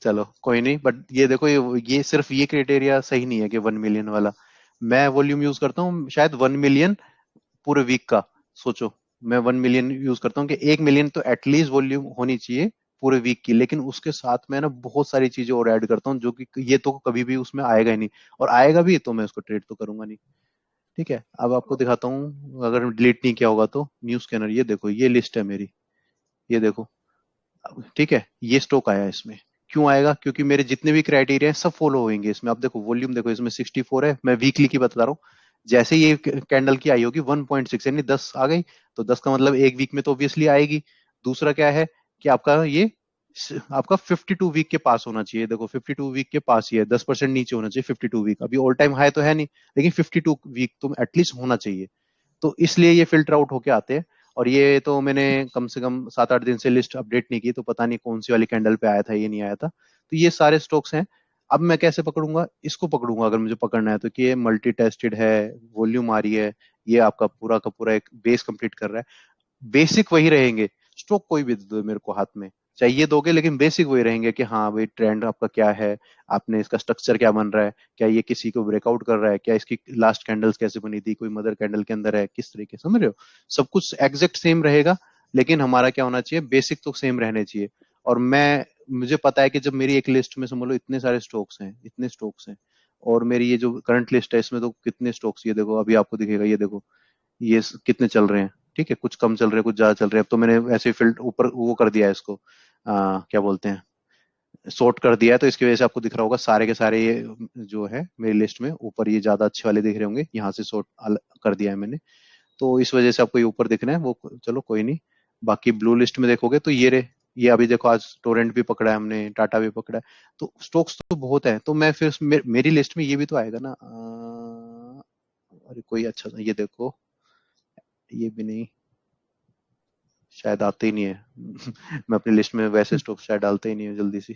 चलो कोई नहीं, बट ये देखो, ये सिर्फ ये क्राइटेरिया सही नहीं है कि 1 मिलियन वाला। मैं वॉल्यूम यूज करता हूँ शायद 1 मिलियन पूरे वीक का। सोचो, मैं 1 मिलियन यूज करता हूँ कि 1 मिलियन तो एटलीस्ट वॉल्यूम होनी चाहिए पूरे वीक की, लेकिन उसके साथ मैं ना बहुत सारी चीजें और ऐड करता हूँ, जो कि ये तो कभी भी उसमें आएगा ही नहीं, और आएगा भी तो मैं उसको ट्रेड तो करूंगा नहीं। ठीक है, अब आपको दिखाता हूँ, अगर डिलीट नहीं किया होगा तो न्यू स्कैनर, ये देखो, ये लिस्ट है मेरी, ये देखो। ठीक है, ये स्टॉक आया इसमें, क्यों आएगा, क्योंकि मेरे जितने भी क्राइटेरिया हैं सब फॉलो होंगे इसमें। आप देखो वॉल्यूम देखो, इसमें 64 है, मैं वीकली की बता रहा हूँ। जैसे ये कैंडल की आई होगी 1.6, यानी 10 आ गई, तो 10 का मतलब एक वीक में तो ऑब्वियसली आएगी। दूसरा क्या है कि आपका ये आपका 52 वीक के पास होना चाहिए। देखो 52 वीक के पास ही है, 10% नीचे होना चाहिए 52 वीक। अभी ऑल टाइम हाई तो है नहीं, लेकिन 52 वीक तो एटलीस्ट होना चाहिए। तो इसलिए ये फिल्टर आउट होके आते हैं। और ये तो मैंने कम से कम 7 8 दिन से लिस्ट अपडेट नहीं की, तो पता नहीं कौन सी वाली कैंडल पे आया था, ये नहीं आया था। तो ये सारे स्टॉक्स हैं। अब मैं कैसे पकड़ूंगा इसको, पकड़ूंगा अगर मुझे पकड़ना है तो, कि ये मल्टी टेस्टेड है, वॉल्यूम आ रही है, ये आपका पूरा का पूरा एक बेस कंप्लीट कर रहा है। बेसिक वही रहेंगे, स्ट्रोक कोई भी दे दो मेरे को हाथ में, चाहिए दोगे, लेकिन बेसिक वही रहेंगे कि हाँ भाई ट्रेंड आपका क्या है, आपने इसका स्ट्रक्चर क्या बन रहा है, क्या ये किसी को ब्रेकआउट कर रहा है, क्या इसकी लास्ट कैंडल्स कैसे बनी थी, कोई मदर कैंडल के अंदर है, किस तरीके, समझ रहे हो। सब कुछ एग्जैक्ट सेम रहेगा, लेकिन हमारा क्या होना चाहिए, बेसिक तो सेम रहने चाहिए। और मुझे पता है कि जब मेरी एक लिस्ट में समझ लो इतने सारे स्टॉक्स हैं, इतने स्टॉक्स हैं, और मेरी ये जो करंट लिस्ट है इसमें तो कितने स्टॉक्स, ये देखो अभी आपको दिखेगा, ये देखो ये कितने चल रहे हैं। ठीक है, कुछ कम चल रहे हैं, कुछ ज्यादा चल रहे हैं। अब तो मैंने ऐसे फील्ड ऊपर वो कर दिया है इसको, क्या बोलते हैं, सॉर्ट कर दिया है, तो इसकी वजह से आपको दिख रहा होगा सारे के सारे ये जो है मेरी लिस्ट में ऊपर ये ज्यादा अच्छे वाले दिख रहे होंगे, यहाँ से सॉर्ट कर दिया है मैंने, तो इस वजह से आपको ये ऊपर दिख रहे हैं वो, चलो कोई नहीं। बाकी ब्लू लिस्ट में देखोगे तो ये अभी देखो आज टोरेंट भी पकड़ा है हमने, टाटा भी पकड़ा है, तो स्टॉक्स तो बहुत है, तो मैं फिर मेरी लिस्ट में ये भी तो आएगा ना। अरे कोई अच्छा सा ये देखो, ये भी नहीं, शायद आते ही नहीं है मैं अपनी लिस्ट में वैसे स्टॉक शायद डालते ही नहीं हूँ जल्दी से।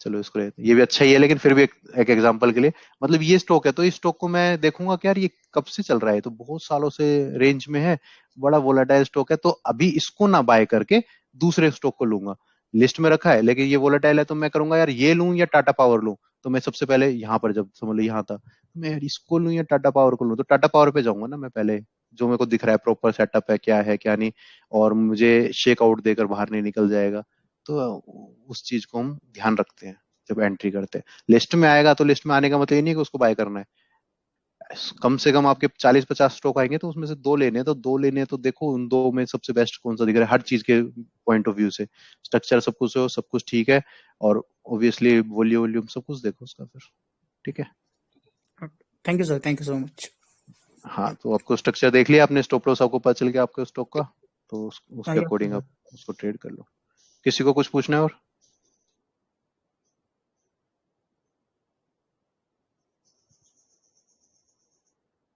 चलो इसको ये भी अच्छा ही है, लेकिन फिर भी एक एग्जांपल के लिए, मतलब ये स्टॉक है तो इस स्टॉक को मैं देखूंगा कि यार ये कब से चल रहा है, तो बहुत सालों से रेंज में है, बड़ा वोलेटाइल स्टॉक है, तो अभी इसको ना बाय करके दूसरे स्टॉक को लूंगा। लिस्ट में रखा है लेकिन ये वोलेटाइल है, तो मैं करूंगा यार ये लूं या टाटा पावर लूं, तो मैं सबसे पहले यहाँ पर जब समझ लो यहाँ था, मैं यार इसको लूं या टाटा पावर को लूं, तो टाटा पावर पे जाऊंगा ना मैं पहले, जो मेरे को दिख रहा है प्रॉपर सेटअप है क्या नहीं, और मुझे शेक आउट देकर बाहर नहीं निकल जाएगा, तो उस चीज को हम ध्यान रखते हैं जब एंट्री करते हैं। लिस्ट में आएगा तो लिस्ट में आने का मतलब ये नहीं कि उसको बाय करना है, कम से कम आपके 40-50 स्टॉक आएंगे तो उसमें से दो लेने हैं, तो दो लेने हैं तो देखो उन दो में सबसे बेस्ट कौन सा दिख रहा है हर चीज के पॉइंट ऑफ व्यू से, स्ट्रक्चर सब कुछ हो, सब कुछ ठीक है, और ऑब्वियसली वॉल्यूम सब कुछ देखो उसका फिर, ठीक है। Thank you sir, thank you so much. हाँ तो आपको स्ट्रक्चर देख लिया आपने, स्टॉप लॉस आपको पता चल गया आपके स्टॉक का, तो उसके अकॉर्डिंग आप उसको ट्रेड कर लो। किसी को कुछ पूछना है और?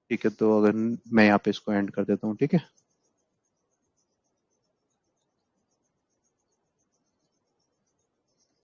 ठीक है, तो अगर मैं यहाँ पे इसको एंड कर देता हूँ, ठीक है।